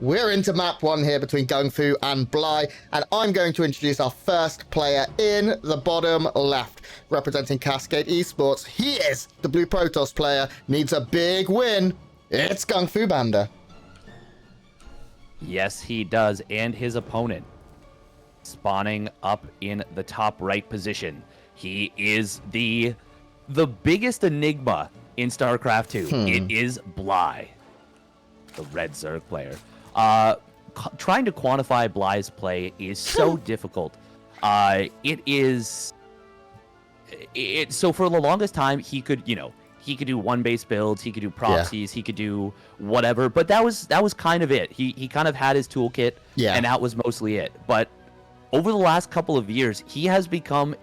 We're into map 1 here between GunGFu and Bly, and I'm going to introduce our first player in the bottom left, representing Cascade Esports. He is the blue Protoss player, needs a big win. It's GunGFuBanDa. Yes, he does, and his opponent spawning up in the top right position. He is the biggest enigma in StarCraft 2. It is Bly, the red zerg player. Trying to quantify Bly's play is so difficult. So for the longest time, he could do one base builds, he could do proxies, he could do whatever, but that was kind of it. He kind of had his toolkit, and that was mostly it. But over the last couple of years, he has become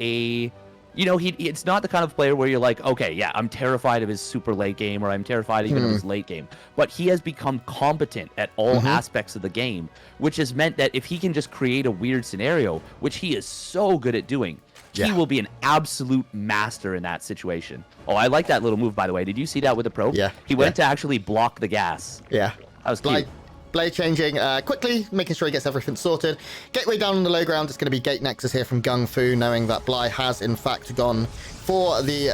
it's not the kind of player where you're like, okay, yeah, I'm terrified of his super late game, or I'm terrified even of his late game. But he has become competent at all aspects of the game, which has meant that if he can just create a weird scenario, which he is so good at doing, he will be an absolute master in that situation. Oh, I like that little move, by the way. Did you see that with the probe? Yeah. He went to actually block the gas. Yeah. That was cute. Blade changing quickly, making sure he gets everything sorted. Gateway down on the low ground. It's going to be Gate Nexus here from GunGFu, knowing that Bly has, in fact, gone for the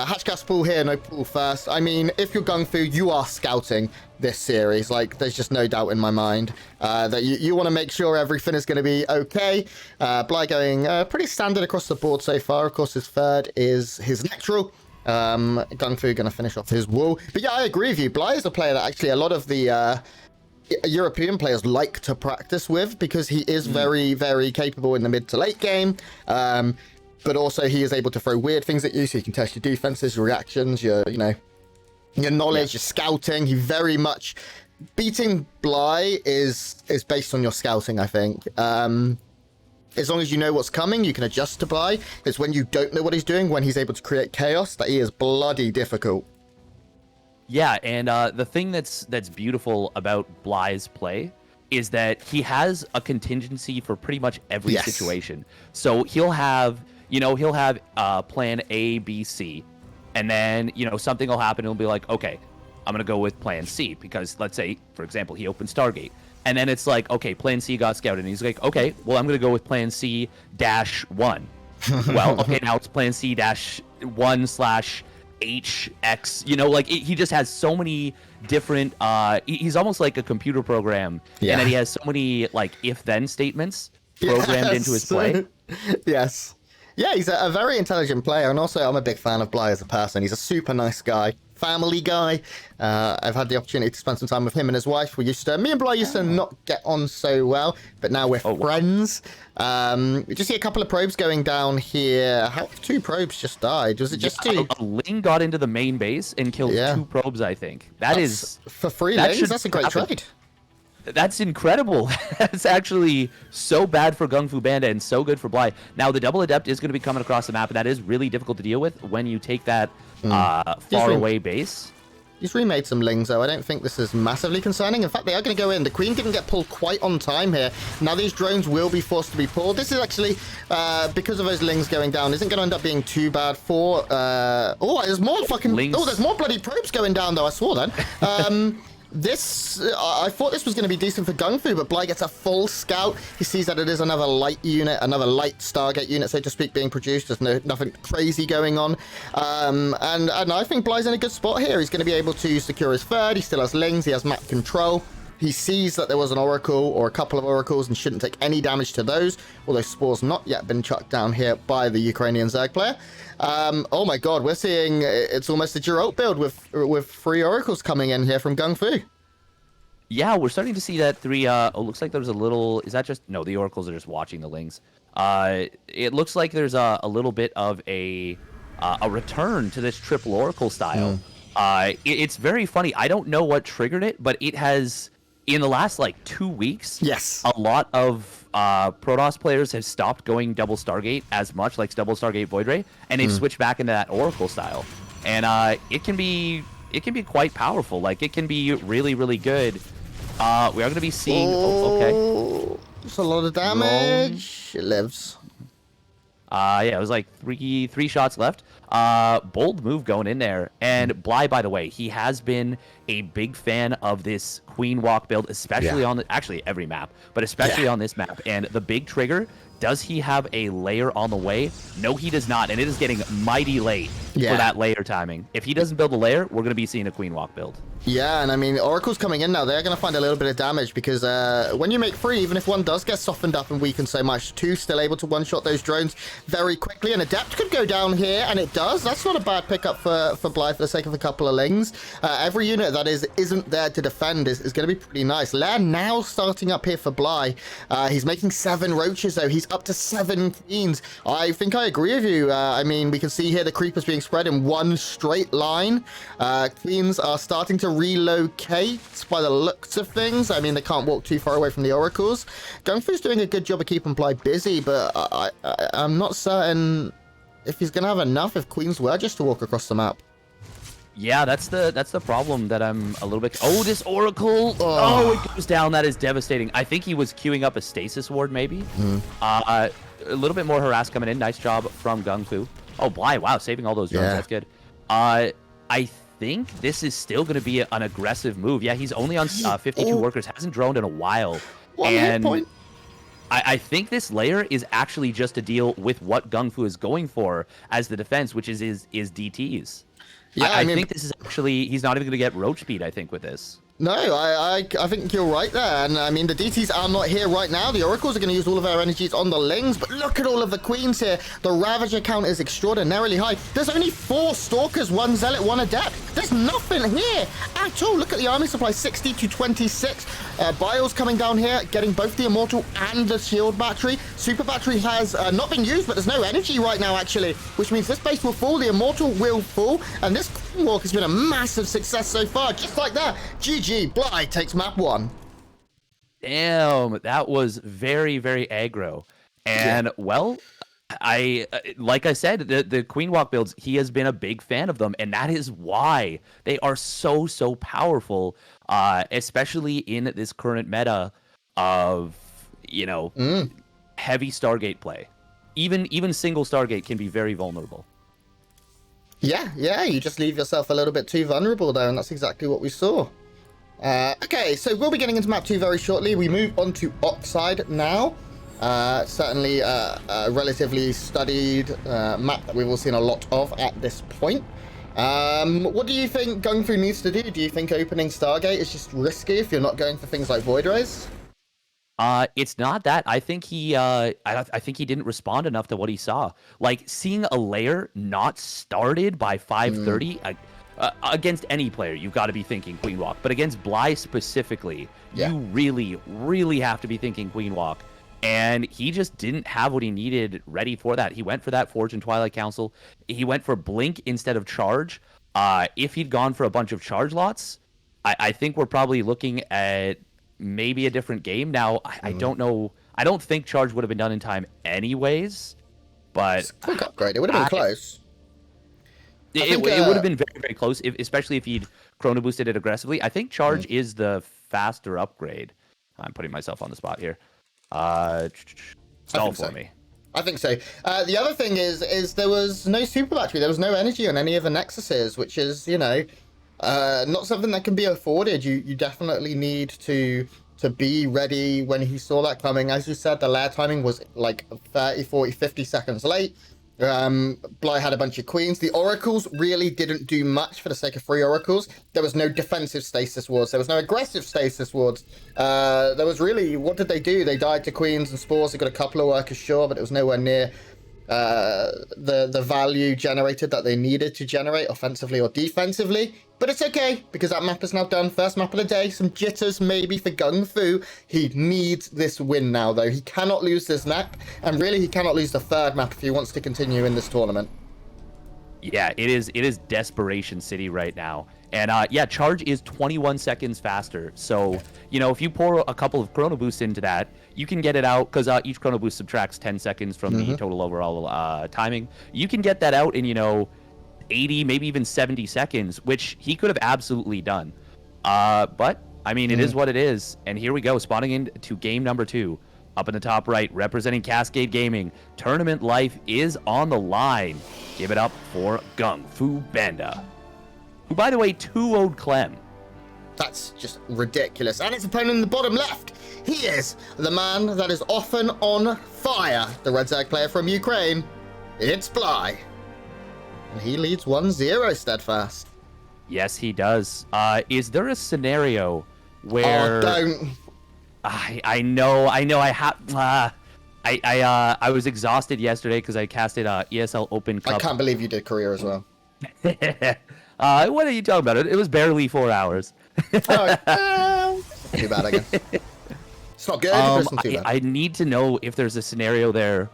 hatch gas pool here. No pool first. I mean, if you're GunGFu, you are scouting this series. Like, there's just no doubt in my mind that you want to make sure everything is going to be okay. Bly going pretty standard across the board so far. Of course, his third is his natural. GunGFu going to finish off his wall. But yeah, I agree with you. Bly is a player that actually a lot of the European players like to practice with, because he is very, very capable in the mid to late game. But also he is able to throw weird things at you, so you can test your defenses, your reactions, your knowledge, your scouting. He very much beating Bly is based on your scouting, I think. As long as you know what's coming, you can adjust to Bly. It's when you don't know what he's doing, when he's able to create chaos, that he is bloody difficult. Yeah, and the thing that's beautiful about Bly's play is that he has a contingency for pretty much every situation. So he'll have plan A, B, C, and then something will happen. He'll be like, okay, I'm gonna go with plan C, because let's say, for example, he opens Stargate, and then it's like, okay, plan C got scouted, and he's like, okay, well, I'm gonna go with plan C -1. Well, okay, now it's plan C -1/HX, he just has so many different he's almost like a computer program, and then he has so many if-then statements programmed into his play. Yes. Yeah, he's a very intelligent player, and also I'm a big fan of Bly as a person. He's a super nice guy, family guy. I've had the opportunity to spend some time with him and his wife. Me and Bly used to not get on so well, but now we're friends. We just see a couple of probes going down here. How 2 probes just died? Was it just 2? A Ling got into the main base and killed 2 probes, I think. That's for 3 Lings. That's a great trade. That's incredible. That's actually so bad for GunGFuBanDa and so good for Bly. Now, the double adept is going to be coming across the map, and that is really difficult to deal with when you take that far away base. He's remade some Lings, though. I don't think this is massively concerning. In fact, they are going to go in. The Queen didn't get pulled quite on time here. Now these drones will be forced to be pulled. This is actually, because of those Lings going down, isn't going to end up being too bad for... there's more fucking... Lings. Oh, there's more bloody probes going down, though. I swore then. I thought this was going to be decent for GunGFu, but Bly gets a full scout. He sees that it is another light unit, another light Stargate unit, so to speak, being produced. There's nothing crazy going on. And I think Bly's in a good spot here. He's going to be able to secure his third. He still has Lings. He has map control. He sees that there was an Oracle or a couple of Oracles and shouldn't take any damage to those, although Spore's not yet been chucked down here by the Ukrainian Zerg player. Oh my god, we're seeing it's almost a Geralt build with 3 Oracles coming in here from GunGFu. Yeah, we're starting to see that 3, looks like there's a little, is that just, no, the Oracles are just watching the Lings. It looks like there's a little bit of a return to this triple Oracle style. It's very funny. I don't know what triggered it, but it has... In the last 2 weeks, a lot of Protoss players have stopped going double Stargate as much, like double Stargate Void Ray, and they've switched back into that Oracle style. And it can be quite powerful. It can be really, really good. We are going to be seeing. Okay. It's a lot of damage. It lives. Yeah, it was three shots left. Bold move going in there. And Bly, by the way, he has been a big fan of this Queen Walk build, especially on actually every map, but especially on this map. And the big trigger, does he have a layer on the way? No, he does not, and it is getting mighty late for that layer timing. If he doesn't build a layer, we're going to be seeing a Queen Walk build. Yeah, and I mean, Oracle's coming in now. They're going to find a little bit of damage because when you make 3, even if 1 does get softened up and weakened so much, 2 still able to one-shot those drones very quickly. And Adept could go down here, and it does. That's not a bad pickup for Bly for the sake of a couple of lings. Every unit that isn't there to defend is going to be pretty nice. Lair now starting up here for Bly. He's making 7 roaches, though. He's up to 7 queens. I think I agree with you. I mean, we can see here the creepers being spread in one straight line. Queens are starting to relocate by the looks of things. I mean, they can't walk too far away from the oracles. GunGFu's doing a good job of keeping Bly busy, but I'm not certain if he's going to have enough if queens were just to walk across the map. Yeah, that's the problem that I'm a little bit... Oh, this Oracle! Oh, it goes down. That is devastating. I think he was queuing up a stasis ward, maybe. A little bit more harass coming in. Nice job from GunGFu. Oh, Bly, wow, saving all those drones. That's good. I think this is still going to be an aggressive move. Yeah, he's only on 52 workers. Hasn't droned in a while. And I think this layer is actually just to deal with what GunGFu is going for as the defense, which is DTs. Yeah, I mean, think this is actually, he's not even going to get roach speed, I think, with this. No, I think you're right there. And I mean, the DTs are not here right now. The Oracles are going to use all of their energies on the Lings. But look at all of the Queens here. The Ravager count is extraordinarily high. There's only 4 Stalkers, 1 Zealot, 1 Adept. There's nothing here at all. Look at the army supply, 60 to 26. Biles coming down here, getting both the Immortal and the Shield Battery. Super Battery has not been used, but there's no energy right now, actually. Which means this base will fall, the Immortal will fall. And this Queen Walk has been a massive success so far. Just like that. GG. Bly takes map 1. Damn, that was very, very aggro. And, well, like I said, the Queen Walk builds, he has been a big fan of them, and that is why they are so powerful, especially in this current meta of, heavy Stargate play. Even single Stargate can be very vulnerable. Yeah, you just leave yourself a little bit too vulnerable there, and that's exactly what we saw. Okay, so we'll be getting into map 2 very shortly. We move on to Oxide now. Certainly a relatively studied map that we've all seen a lot of at this point. What do you think GunGFu needs to do? Do you think opening Stargate is just risky if you're not going for things like Void Rays? It's not that. I think I think he didn't respond enough to what he saw. Like, seeing a layer not started by 5:30 against any player, you've got to be thinking Queen Walk. But against Bly specifically, you really have to be thinking Queen Walk. And he just didn't have what he needed ready for that. He went for that Forge and Twilight Council. He went for Blink instead of Charge. If he'd gone for a bunch of Charge lots, I think we're probably looking at maybe a different game. Now, I don't know. I don't think Charge would have been done in time anyways. But it's a quick upgrade. It would have been close. It would have been very, very close, especially if he'd chrono boosted it aggressively. I think Charge is the faster upgrade. I'm putting myself on the spot here. Stall for me. I think so. The other thing is there was no super battery. There was no energy on any of the Nexuses, which is, not something that can be afforded. You definitely need to be ready when he saw that coming. As you said, the lair timing was like 30, 40, 50 seconds late. Bly had a bunch of queens. The oracles really didn't do much for the sake of 3 oracles. There was no defensive stasis wards. There was no aggressive stasis wards. There was really, what did they do? They died to queens and spores. They got a couple of workers, sure, but it was nowhere near the value generated that they needed to generate offensively or defensively. But it's okay, because that map is now done. First map of the day. Some jitters maybe for GunGFu. He needs this win now, though. He cannot lose this map, and really he cannot lose the 3rd map if he wants to continue in this tournament. Yeah, it is Desperation City right now. And Charge is 21 seconds faster. So, if you pour a couple of chrono boosts into that, you can get it out, because each chrono boost subtracts 10 seconds from the total overall timing. You can get that out in, 80, maybe even 70 seconds, which he could have absolutely done. But, I mean, it is what it is. And here we go, spawning into game number 2. Up in the top right, representing Cascade Gaming. Tournament life is on the line. Give it up for GunGFuBanDa, who, by the way, 2-0'd Clem. That's just ridiculous. And his opponent in the bottom left, he is the man that is often on fire. The Red Zerg player from Ukraine, it's Bly. And he leads 1-0, Steadfast. Yes, he does. Is there a scenario where... Oh, don't. I know. I have... I was exhausted yesterday because I casted ESL Open Cup. I can't believe you did career as well. What are you talking about? It was barely 4 hours. Oh, too bad, I guess. It's not good. It's not too bad. I need to know if there's a scenario there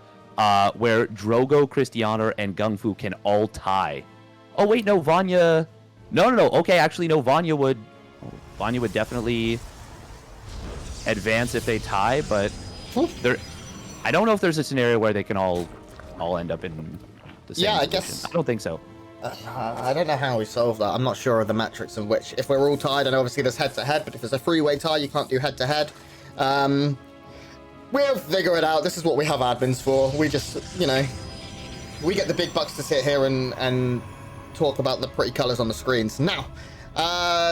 where Drogo, Cristiano, and GunGFu can all tie. Oh wait, no, Vanya. No. Okay, actually, no. Vanya would definitely advance if they tie, but there. I don't know if there's a scenario where they can all end up in the same position. Guess. I don't think so. I don't know how we solve that. I'm not sure of the metrics in which, if we're all tied, and obviously there's head-to-head, but if there's a three-way tie, you can't do head-to-head. We'll figure it out. This is what we have admins for. We just, we get the big bucks to sit here and talk about the pretty colors on the screens. Now,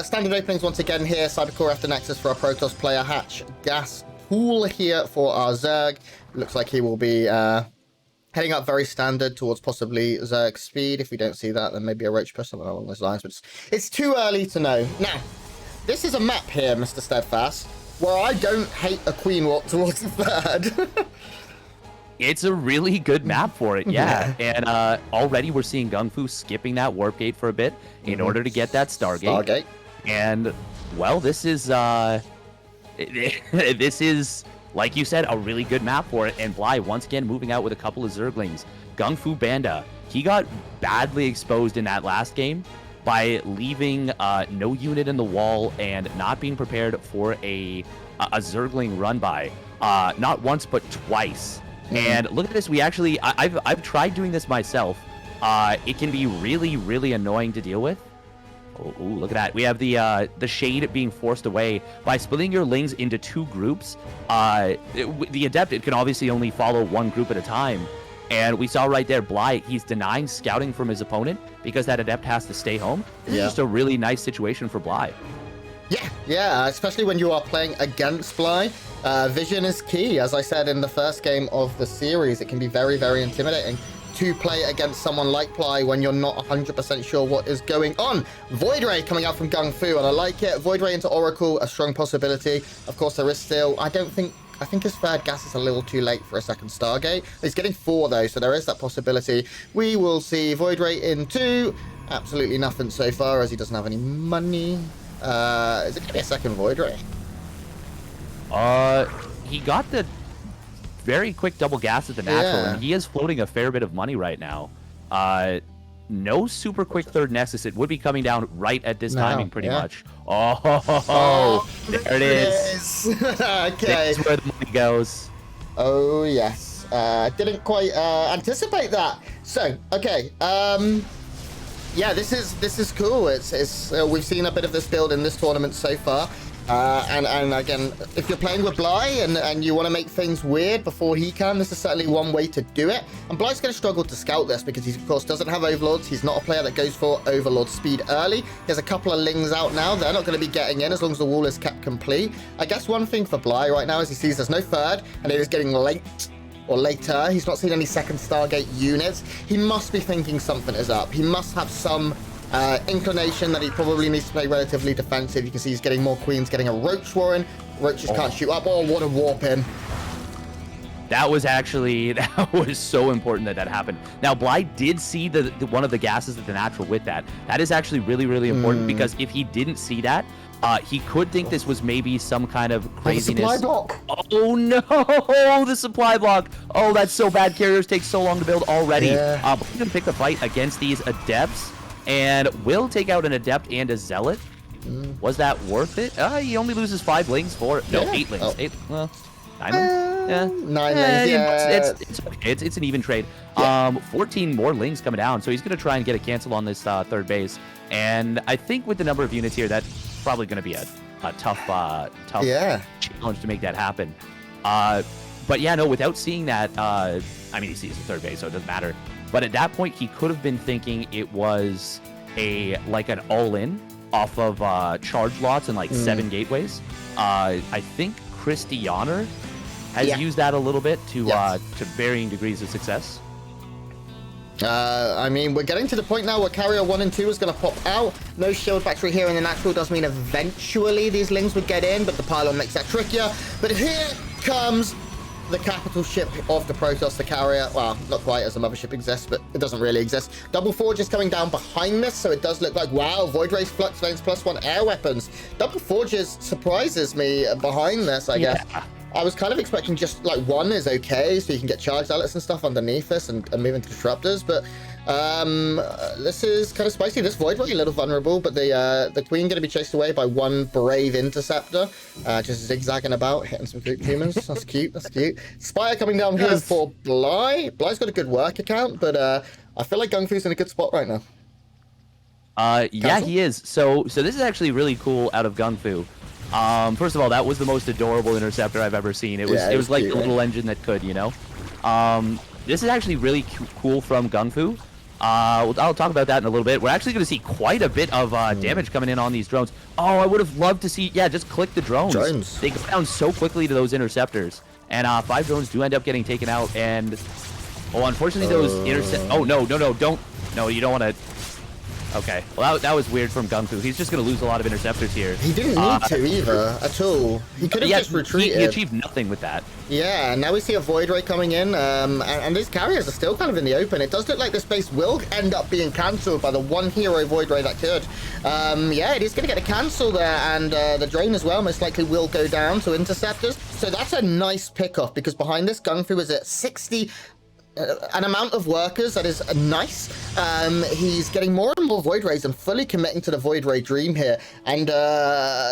standard openings once again here. Cybercore after Nexus for our Protoss player. Hatch gas pool here for our Zerg. Looks like he will be heading up very standard towards possibly Zerg speed. If we don't see that, then maybe a roach push, something along those lines. But it's too early to know. Now, this is a map here, Mr. Steadfast, where I don't hate a queen walk towards the third. It's a really good map for it, yeah. And already we're seeing GunGFu skipping that warp gate for a bit in order to get that Stargate. And, well, this is like you said, a really good map for it. And Bly, once again, moving out with a couple of Zerglings. GunGFuBanDa, he got badly exposed in that last game by leaving no unit in the wall and not being prepared for a Zergling run by. Not once, but twice. And look at this. We actually, I've tried doing this myself. It can be really, really annoying to deal with. Oh, look at that. We have the shade being forced away by splitting your lings into two groups. The Adept, it can obviously only follow one group at a time. And we saw right there, Bly, he's denying scouting from his opponent because that Adept has to stay home. This is just a really nice situation for Bly. Yeah, especially when you are playing against Bly. Vision is key. As I said in the first game of the series, it can be very, very intimidating to play against someone like Bly when you're not 100% sure what is going on. Void Ray coming out from GunGFu, and I like it. Void Ray into Oracle, a strong possibility. Of course, there is still, I think his third gas is a little too late for a second Stargate. He's getting 4 though, so there is that possibility. We will see Void Ray into absolutely nothing so far, as he doesn't have any money. Is it going to be a second Void Ray? He got the very quick double gas at the natural, and he is floating a fair bit of money right now. No super quick third Nexus. It would be coming down right at this timing, pretty much. Oh, there it is. Okay. That's where the money goes. Oh, yes. Didn't quite anticipate that. So, okay. Yeah, this is cool. It's we've seen a bit of this build in this tournament so far. And again, if you're playing with Bly and you want to make things weird before he can, this is certainly one way to do it. And Bly's going to struggle to scout this because he, of course, doesn't have Overlords. He's not a player that goes for Overlord speed early. He has a couple of Lings out now. They're not going to be getting in as long as the wall is kept complete. I guess one thing for Bly right now is he sees there's no third, and it is getting late or later. He's not seen any second Stargate units. He must be thinking something is up. He must have some inclination that he probably needs to play relatively defensive. You can see he's getting more queens, getting a Roach Warren. Roaches can't shoot up. Oh, what a warp in. That was so important that happened. Now, Bly did see the one of the gases at the natural with that. That is actually really, really important because if he didn't see that, he could think this was maybe some kind of craziness. The supply block. Oh no, the supply block. Oh, that's so bad. Carriers take so long to build already. But he's gonna pick the fight against these Adepts and will take out an Adept and a Zealot. Was that worth it? He only loses 5 lings for it. No, 8 lings. 8, well, 9 lings? Yeah. 9 lings, It's okay. It's an even trade. 14 more lings coming down, so he's going to try and get a cancel on this third base. And I think with the number of units here, that's probably going to be a tough challenge to make that happen. But yeah, no, without seeing that, I mean, he sees the third base, so it doesn't matter. But at that point, he could have been thinking it was like an all-in off of charge lots and like 7 gateways. I think Christianer has used that a little bit to varying degrees of success. I mean, we're getting to the point now where carrier 1 and 2 is going to pop out. No shield factory here in the natural does mean eventually these lings would get in, but the pylon makes that trickier. But here comes the capital ship of the Protoss, the carrier. Well, not quite, as a mothership exists, but it doesn't really exist. Double Forge is coming down behind this, so it does look like, wow, Void Rays, Flux Lanes, +1 air weapons. Double Forges surprises me behind this, I guess. I was kind of expecting just like 1 is okay, so you can get charge zealots and stuff underneath this and move into disruptors, but this is kind of spicy. This Void Ray a little vulnerable, but the Queen going to be chased away by 1 brave interceptor, just zigzagging about, hitting some humans. That's cute, that's cute. Spire coming down here for Bly. Bly's got a good work account, but I feel like GunGFu's in a good spot right now. Yeah, he is. So this is actually really cool out of GunGFu. First of all, that was the most adorable interceptor I've ever seen. It was like cute, the little engine that could, you know. This is actually really cool from GunGFu. I'll talk about that in a little bit. We're actually going to see quite a bit of damage coming in on these drones. Oh, I would have loved to see, just click the drones. They go down so quickly to those interceptors. And 5 drones do end up getting taken out. And, unfortunately, those Oh, no, don't. No, you don't want to. Okay, well, that was weird from GunGFu. He's just going to lose a lot of interceptors here. He didn't need to either, at all. He could have just retreated. He achieved nothing with that. Yeah, and now we see a Void Ray coming in, and these carriers are still kind of in the open. It does look like this base will end up being cancelled by the 1 hero Void Ray that could. Yeah, it is going to get a cancel there, and the drone as well most likely will go down to interceptors. So that's a nice pickoff, because behind this, GunGFu is at 60... an amount of workers that is nice. He's getting more and more Void Rays and fully committing to the Void Ray dream here. And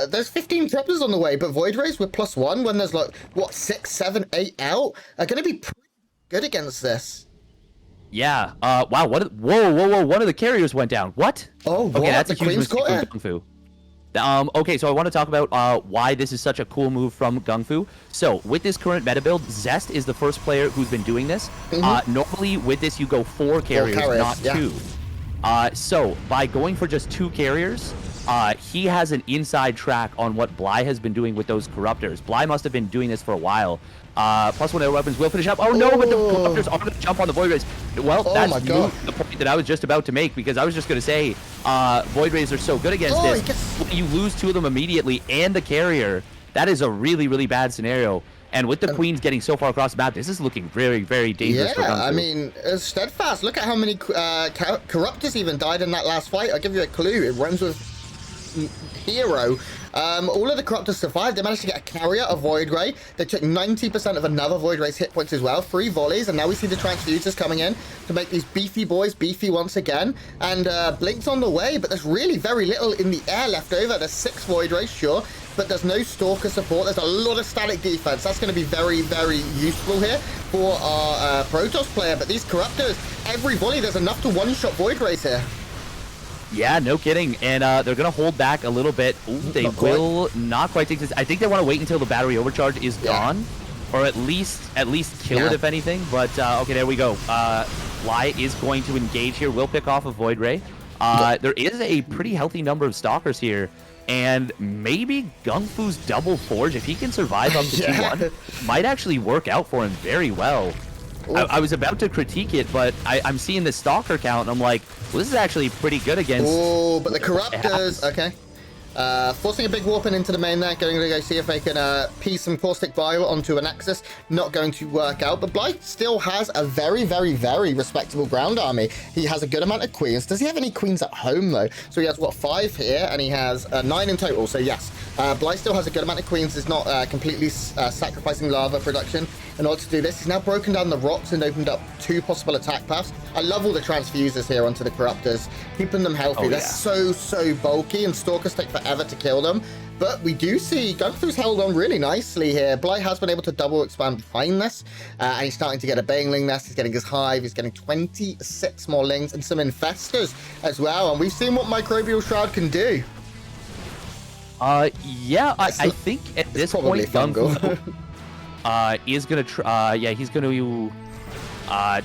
there's 15 trappers on the way, but Void Rays with +1 when there's like, what, 6, 7, 8 out are going to be pretty good against this. Yeah. Wow. Whoa. One of the carriers went down. What? Oh, okay, what? that's a huge mistake from GunGFu. Okay, so I want to talk about why this is such a cool move from GunGFu. So, with this current meta build, Zest is the first player who's been doing this. Normally, with this, you go 4 carriers, not 2. So, by going for just 2 carriers, he has an inside track on what Bly has been doing with those Corruptors. Bly must have been doing this for a while. +1 air weapons will finish up. Oh no, but the Corruptors are going to jump on the Void Rays. Well, that's the point that I was just about to make, because I was just going to say Void Rays are so good against this. When you lose 2 of them immediately and the carrier, that is a really, really bad scenario. And with the Queens getting so far across the map, this is looking very, very dangerous for GunGFu. I mean, Steadfast, look at how many Corruptors even died in that last fight. I'll give you a clue. It runs with hero. All of the Corruptors survived. They managed to get a carrier, a Void Ray. They took 90% of another Void Ray's hit points as well. 3 volleys, and now we see the Transfusers coming in to make these beefy boys beefy once again. And Blink's on the way, but there's really very little in the air left over. There's 6 Void Rays, sure, but there's no Stalker support. There's a lot of static defense. That's going to be very, very useful here for our Protoss player. But these Corruptors, every volley, there's enough to one-shot Void Rays here. Yeah, no kidding. And they're going to hold back a little bit. Ooh, they will not quite take this. I think they want to wait until the battery overcharge is gone, or at least kill it, if anything. But, okay, there we go. Bly is going to engage here. We'll pick off a Void Ray. There is a pretty healthy number of Stalkers here. And maybe GunGFu's Double Forge, if he can survive up to 2-1, might actually work out for him very well. I was about to critique it, but I'm seeing the Stalker count, and I'm like, well, this is actually pretty good against... Oh, but the Corruptors... Okay. Forcing a big warping into the main there, going to go see if they can piece some Caustic Bile onto a Nexus. Not going to work out, but Blythe still has a very, very, very respectable ground army. He has a good amount of Queens. Does he have any Queens at home, though? So he has, what, 5 here, and he has 9 in total, so yes. Blythe still has a good amount of Queens. He's not completely sacrificing lava production in order to do this. He's now broken down the rocks and opened up 2 possible attack paths. I love all the Transfusers here onto the Corruptors, keeping them healthy. They're so bulky, and Stalkers take forever to kill them. But we do see GunGFu's held on really nicely here. Bly has been able to double expand behind this, and he's starting to get a Baneling Nest. He's getting his Hive. He's getting 26 more Lings and some Infestors as well. And we've seen what Microbial Shroud can do. Yeah, I think at this point, GunGFu is going to try, he's going to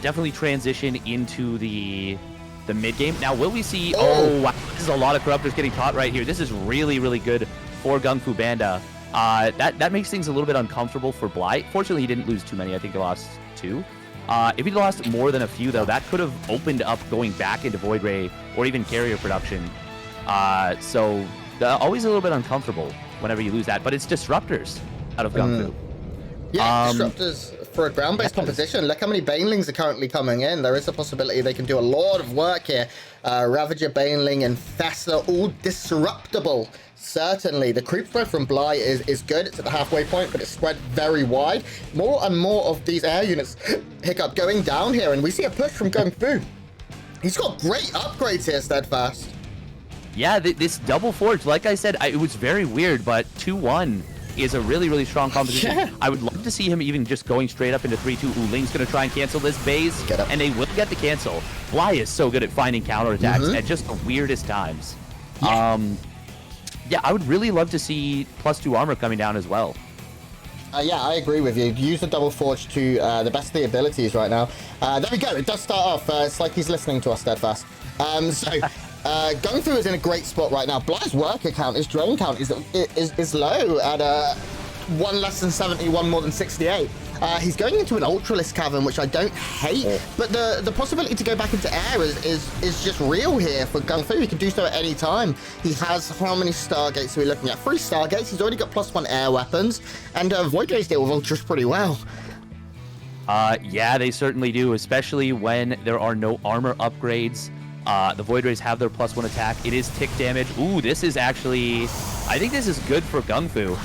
definitely transition into the the mid game. Now, will we see... Oh, wow. This is a lot of Corruptors getting caught right here. This is really, really good for GunGFuBanDa. That makes things a little bit uncomfortable for Bly. Fortunately, he didn't lose too many. I think he lost 2. If he'd lost more than a few, though, that could have opened up going back into Void Ray or even carrier production. So always a little bit uncomfortable whenever you lose that. But it's Disruptors out of GunGfu. Yeah, Disruptors for a ground-based composition. Look how many Banelings are currently coming in. There is a possibility they can do a lot of work here. Ravager, Baneling, and Thessa, all disruptable. Certainly, the creep spread from Bly is good. It's at the halfway point, but it's spread very wide. More and more of these air units, Hiccup, going down here, and we see a push from GunGfu. He's got great upgrades here, Steadfast. Yeah, this double forge, like I said, it was very weird, but 2-1 is a really, really strong composition. Yeah. I would love to see him even just going straight up into 3-2. Ling's going to try and cancel this base, and they will get the cancel. Bly is so good at finding counterattacks at just the weirdest times. Yeah. Yeah, I would really love to see +2 armor coming down as well. Yeah, I agree with you. Use the double forge to the best of the abilities right now. There we go. It does start off. It's like he's listening to us, Steadfast. GunGfu is in a great spot right now. Bly's worker count, his drone count is low at 1 less than 70, 1 more than 68. He's going into an Ultralisk Cavern, which I don't hate, but the possibility to go back into air is just real here for GunGfu. He can do so at any time. He has, how many Stargates are we looking at? 3 Stargates. He's already got +1 air weapons, and Void Rays deal with Ultras pretty well. Yeah, they certainly do, especially when there are no armor upgrades. The Void Rays have their +1 attack. It is tick damage. Ooh, this is actually... I think this is good for GunGfu.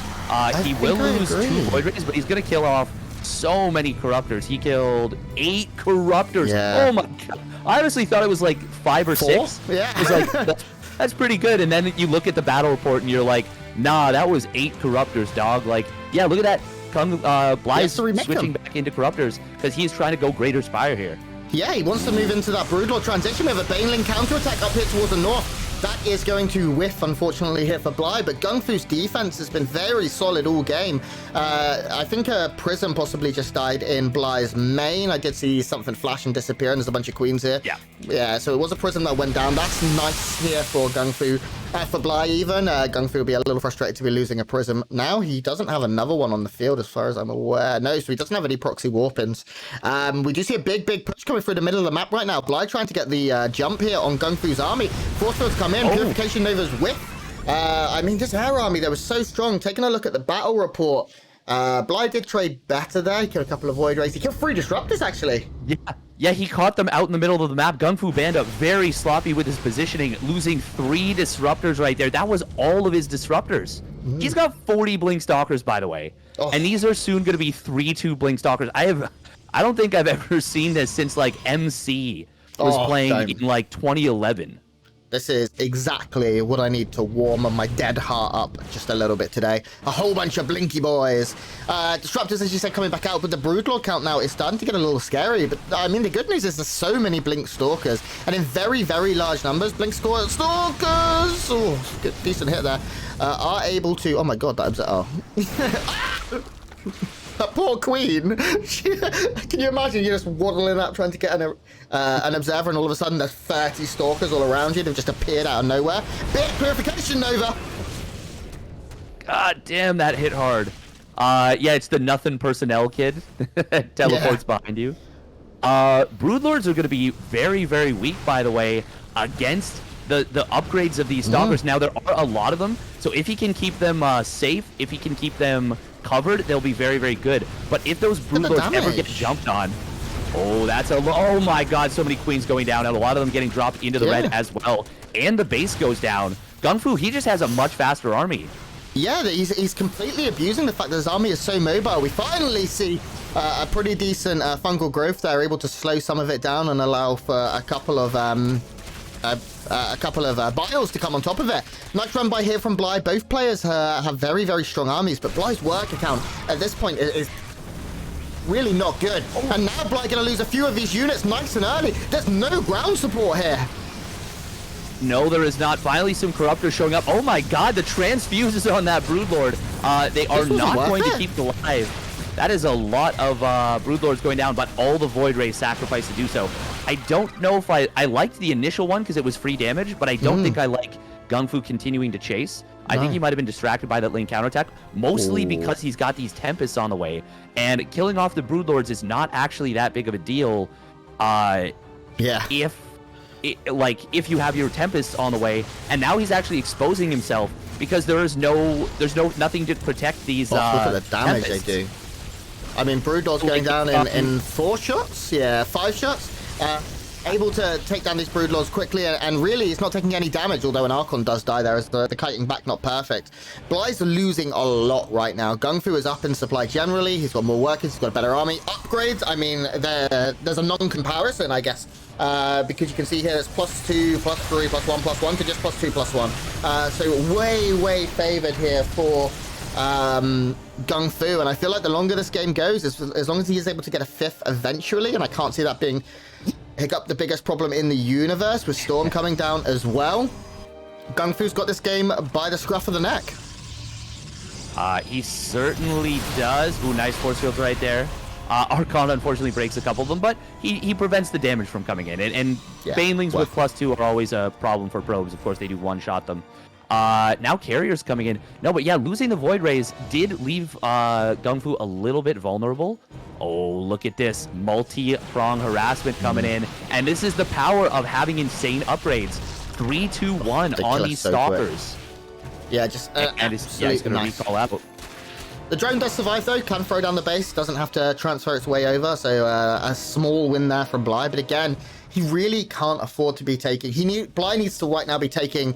He will lose 2 Void Rays, but he's going to kill off so many Corruptors. He killed 8 Corruptors. Yeah. Oh my god. I honestly thought it was like 5 or 6. Yeah. It was like, that's pretty good. And then you look at the battle report and you're like, nah, that was 8 Corruptors, dog. Like, yeah, look at that. Bly's switching back into Corruptors because he's trying to go Greater Spire here. Yeah, he wants to move into that Broodlord transition with a Baneling counterattack up here towards the north. That is going to whiff, unfortunately, here for Bly, but GunGFu's defense has been very solid all game. I think a Prism possibly just died in Bly's main. I did see something flash and disappear, and there's a bunch of Queens here. Yeah, so it was a Prism that went down. That's nice here for GunGfu. For Bly even, GunGfu will be a little frustrated to be losing a Prism. Now he doesn't have another one on the field as far as I'm aware. No, so he doesn't have any proxy warpins. We do see a big push coming through the middle of the map right now. Bly trying to get the jump here on GunGFu's army. Force fields come in, Purification Nova's whiff. I mean, this air army there was so strong. Taking a look at the battle report, Bly did trade better there. He killed a couple of Void Rays. He killed 3 Disruptors, actually. Yeah, he caught them out in the middle of the map. GunGFuBanDa very sloppy with his positioning, losing 3 Disruptors right there. That was all of his Disruptors. He's got 40 Blink Stalkers, by the way. And these are soon going to be 3-2 Blink Stalkers. I don't think I've ever seen this since, like, MC was playing in, like, 2011. This is exactly what I need to warm my dead heart up just a little bit today. A whole bunch of blinky boys. Disruptors, as you said, coming back out, but the Broodlord count now is starting to get a little scary. But, I mean, the good news is there's so many Blink Stalkers. And in very, very large numbers, Blink Stalkers, good, decent hit there, are able to... Oh, my God, that was... Oh. That poor queen. Can you imagine you just waddling up trying to get an observer, and all of a sudden there's 30 stalkers all around you. They've just appeared out of nowhere. Big Purification Nova. God damn, that hit hard. Yeah, it's the nothing personnel kid. Teleports behind you. Broodlords are going to be very, very weak, by the way, against the upgrades of these stalkers. Now, there are a lot of them, so if he can keep them safe, if he can keep them covered, they'll be very, very good. But if those Broodlords ever get jumped on, oh my god, so many Queens going down, and a lot of them getting dropped into the red as well. And the base goes down. GunGfu, he just has a much faster army. Yeah, he's completely abusing the fact that his army is so mobile. We finally see a pretty decent fungal growth there, able to slow some of it down and allow for a couple of bios to come on top of it. Nice run by here from Bly. Both players have very, very strong armies, but Bly's work account at this point is really not good. And now Bly going to lose a few of these units nice and early. There's no ground support here. No, there is not. Finally, some Corruptors showing up. Oh my god, the transfuses on that Broodlord. They are not going to keep alive. That is a lot of Broodlords going down, but all the Void Rays sacrificed to do so. I don't know if I liked the initial one because it was free damage, but I don't think I like GunGFu continuing to chase. I think he might have been distracted by that lane counterattack, mostly because he's got these Tempests on the way, and killing off the Broodlords is not actually that big of a deal. If you have your Tempests on the way, and now he's actually exposing himself because there's nothing to protect these. Look at the damage Tempests. they do. I mean, Broodlord's going down in 4 shots, 5 shots. Able to take down these Broodlords quickly, and really he's not taking any damage, although an Archon does die there as the kiting back not perfect. Bly's losing a lot right now. GunGFu is up in supply generally. He's got more workers, he's got a better army. Upgrades, I mean, there's a non-comparison, I guess, because you can see here it's +2, +3, +1, +1 to just +2, +1. So way favored here for GunGFu, and I feel like the longer this game goes, as long as he is able to get a 5th eventually, and I can't see that being Hiccup the biggest problem in the universe, with Storm coming down as well. GunGFu's got this game by the scruff of the neck. He certainly does. Ooh, nice force fields right there. Archon unfortunately breaks a couple of them, but he prevents the damage from coming in. And Banelings with +2 are always a problem for probes. Of course, they do one-shot them. Now Carrier's coming in. No, but yeah, losing the Void Rays did leave GunGFu a little bit vulnerable. Oh, look at this. Multi-prong harassment coming in. And this is the power of having insane upgrades. 3, 2, 1 on these Stalkers. Yeah, just he's going to recall out. The drone does survive, though. Can throw down the base. Doesn't have to transfer its way over. So a small win there from Bly. But again, he really can't afford to be taking... Bly needs to right now be taking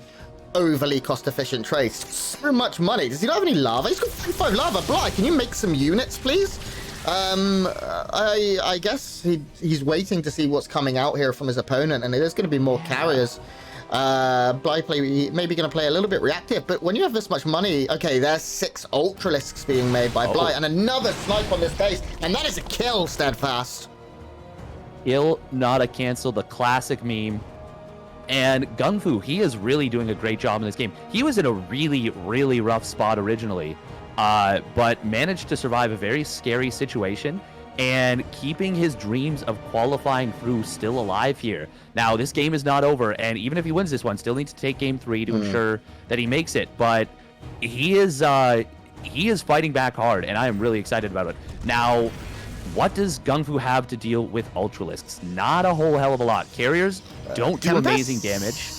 overly cost-efficient trades. So much money. Does he not have any lava? He's got 45 lava. Bly, can you make some units, please? I guess he's waiting to see what's coming out here from his opponent, and there's going to be more carriers. Bly maybe going to play a little bit reactive, but when you have this much money, okay, there's 6 Ultralisks being made by Bly, and another snipe on this base, and that is a kill, Steadfast. Kill, not a cancel, the classic meme. And GunGFu, he is really doing a great job in this game. He was in a really rough spot originally, but managed to survive a very scary situation and keeping his dreams of qualifying through still alive here. Now, this game is not over, and even if he wins this one, still needs to take game 3 to ensure that he makes it. But he is fighting back hard, and I am really excited about it. Now, what does GunGFu have to deal with Ultralisks? Not a whole hell of a lot. Carriers don't do amazing damage.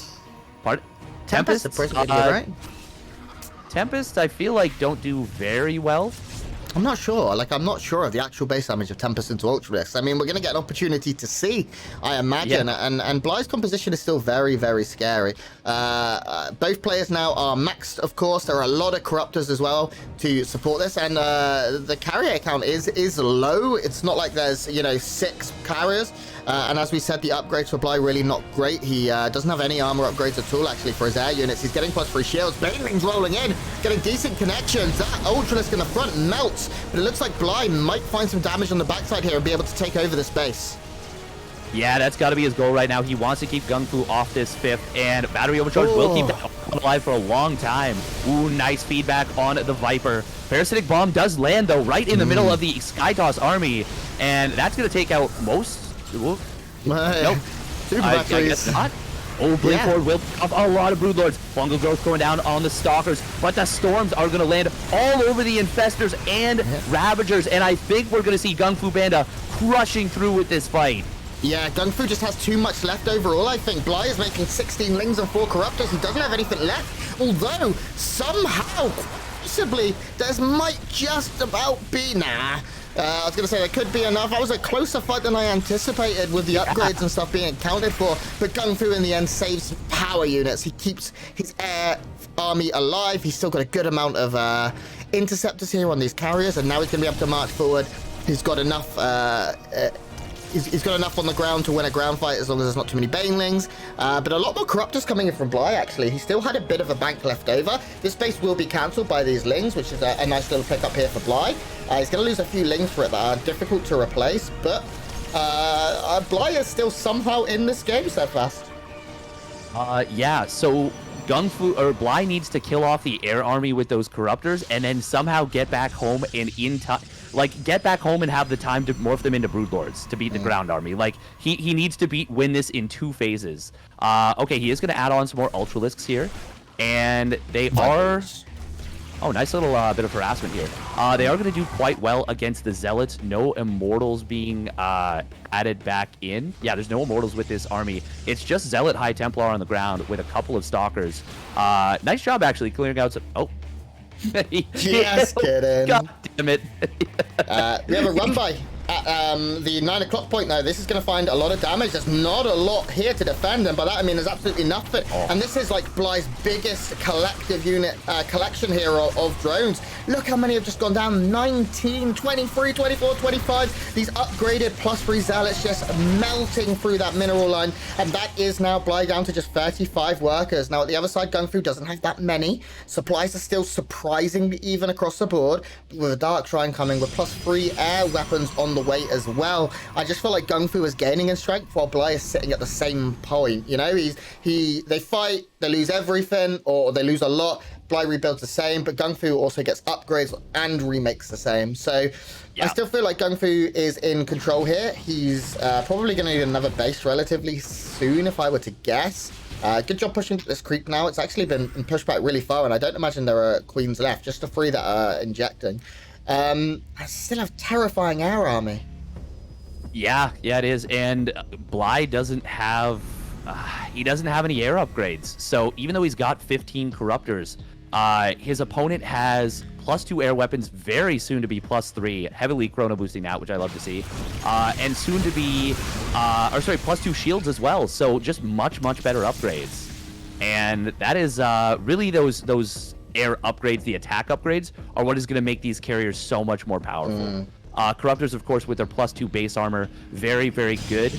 Pardon? Tempests? Right? Tempests, I feel like, don't do very well. I'm not sure. Like, I'm not sure of the actual base damage of Tempest into Ultralisks. I mean, we're going to get an opportunity to see, I imagine. Yeah. And Bly's composition is still very scary. Both players now are maxed, of course. There are a lot of Corruptors as well to support this. And the carrier count is low. It's not like there's, 6 carriers. And as we said, the upgrades for Bly really not great. He doesn't have any armor upgrades at all, actually, for his air units. He's getting +3 shields. Banelings rolling in, getting decent connections. That Ultralisk in the front melts. But it looks like Bly might find some damage on the backside here and be able to take over this base. Yeah, that's got to be his goal right now. He wants to keep GunGFu off this 5th, and Battery Overcharge will keep that alive for a long time. Ooh, nice feedback on the Viper. Parasitic Bomb does land, though, right in the middle of the Sky-protoss army, and that's going to take out most... Nope. Super I batteries. guess not. Oh, Blink Horde will pick up a lot of Broodlords. Fungal Growth going down on the Stalkers, but the Storms are going to land all over the Infestors and Ravagers, and I think we're going to see GunGFuBanDa crushing through with this fight. Yeah, GunGFu just has too much left overall, I think. Bly is making 16 Lings and 4 Corruptors. He doesn't have anything left, although somehow, possibly, there might just about be... Nah. I was going to say there could be enough. That was a closer fight than I anticipated with the upgrades and stuff being accounted for. But GunGFu in the end saves power units. He keeps his air army alive. He's still got a good amount of interceptors here on these carriers. And now he's going to be able to march forward. He's got enough... He's got enough on the ground to win a ground fight as long as there's not too many Banelings. But a lot more Corruptors coming in from Bly, actually. He still had a bit of a bank left over. This base will be cancelled by these Lings, which is a nice little pickup here for Bly. He's going to lose a few Lings for it that are difficult to replace. But Bly is still somehow in this game, Steadfast. Yeah, so Bly needs to kill off the air army with those Corruptors and then somehow get back home and in time. Like, get back home and have the time to morph them into Broodlords to beat the ground army. Like, he needs to win this in 2 phases. Okay, he is going to add on some more Ultralisks here. And they are... Oh, nice little bit of harassment here. They are going to do quite well against the Zealots. No Immortals being added back in. Yeah, there's no Immortals with this army. It's just Zealot High Templar on the ground with a couple of Stalkers. Nice job, actually, clearing out some... Oh. Just kidding. God damn it. We have a run by at the 9 o'clock point now. This is going to find a lot of damage. There's not a lot here to defend, and by that I mean there's absolutely nothing. And this is like Bly's biggest collective unit collection here of drones. Look how many have just gone down. 19, 23, 24, 25. These upgraded +3 Zealots just melting through that mineral line, and that is now Bly down to just 35 workers. Now at the other side, GunGFu doesn't have that many. Supplies are still surprisingly even across the board, with a Dark Shrine coming with +3 air weapons on the way as well. I just feel like GunGFu is gaining in strength while Bly is sitting at the same point. You know, they fight, they lose everything, or they lose a lot. Bly rebuilds the same, but GunGFu also gets upgrades and remakes the same. So I still feel like GunGFu is in control here. He's probably going to need another base relatively soon, if I were to guess. Good job pushing this creep now. It's actually been pushed back really far, and I don't imagine there are queens left, just the 3 that are injecting. I still have terrifying air army. Yeah, it is. And Bly doesn't have any air upgrades. So even though he's got 15 Corruptors, his opponent has +2 air weapons, very soon to be +3, heavily chrono boosting that, which I love to see, and soon to be, +2 shields as well. So just much better upgrades, and that is really those air upgrades, the attack upgrades, are what is going to make these carriers so much more powerful. Corruptors, of course, with their +2 base armor, very good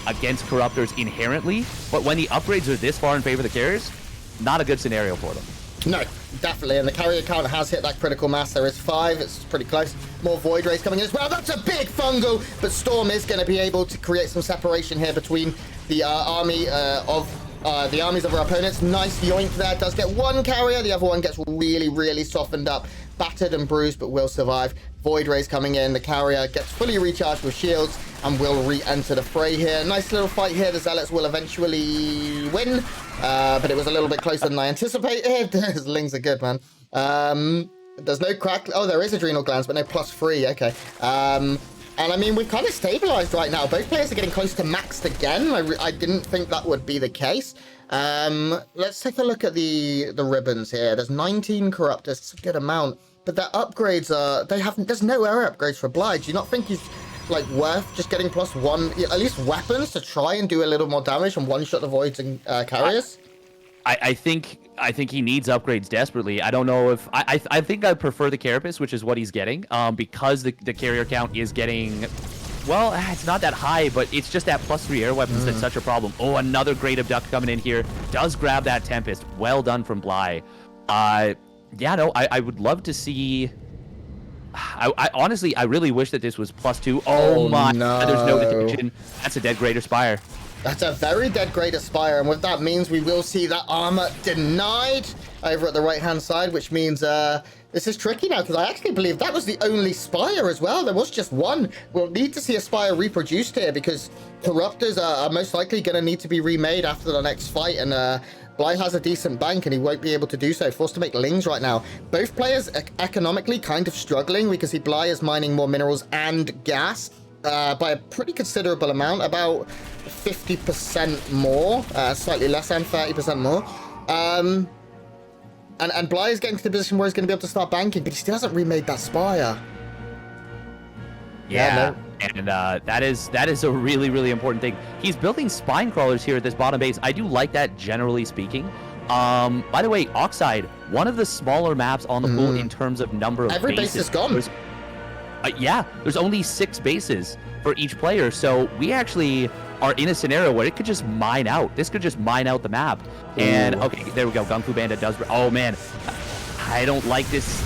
against Corruptors inherently, but when the upgrades are this far in favor of the carriers, not a good scenario for them. No, definitely, and the carrier count has hit that critical mass. There is 5, it's pretty close. More Void Rays coming in as well. That's a big fungal, but Storm is going to be able to create some separation here between the armies of our opponents. Nice yoink there. Does get 1 carrier. The other one gets really softened up, battered and bruised, but will survive. Void Rays coming in. The carrier gets fully recharged with shields and will re-enter the fray here. Nice little fight here. The Zealots will eventually win, but it was a little bit closer than I anticipated. His Lings are good, man. There's no crack. Oh, there is Adrenal Glands, but no +3. Okay. And I mean, we've kind of stabilized right now. Both players are getting close to maxed again. I didn't think that would be the case. Let's take a look at the ribbons here. There's 19 Corruptors. It's a good amount. But their upgrades are... There's no air upgrades for Bly. Do you not think he's, like, worth just getting +1, at least weapons, to try and do a little more damage and one-shot the Voids and carriers? I think he needs upgrades desperately. I don't know if... I think I prefer the Carapace, which is what he's getting, because the carrier count is getting... Well, it's not that high, but it's just that +3 air weapons that's such a problem. Oh, another Great Abduct coming in here. Does grab that Tempest. Well done from Bly. Yeah, no, I would love to see... I honestly, I really wish that this was +2. Oh my, no. There's no detection. That's a dead Greater Spire. That's a very dead Greater Spire, and what that means, we will see that armor denied over at the right-hand side, which means this is tricky now, because I actually believe that was the only Spire as well. There was just one. We'll need to see a Spire reproduced here, because Corruptors are most likely going to need to be remade after the next fight, and Bly has a decent bank, and he won't be able to do so. Forced to make Lings right now. Both players economically kind of struggling. We can see Bly is mining more minerals and gas by a pretty considerable amount, about 50% more, slightly less than 30% more. And Bly is getting to the position where he's going to be able to start banking, but he still hasn't remade that Spire. Yeah, and that is a really important thing. He's building spine crawlers here at this bottom base. I do like that, generally speaking. By the way, Oxide, one of the smaller maps on the pool in terms of number of Every base is gone. Yeah, there's only 6 bases for each player, so we actually are in a scenario where it could just mine out. This could just mine out the map. And okay, there we go. GunGFuBanDa does. Oh man, I don't like this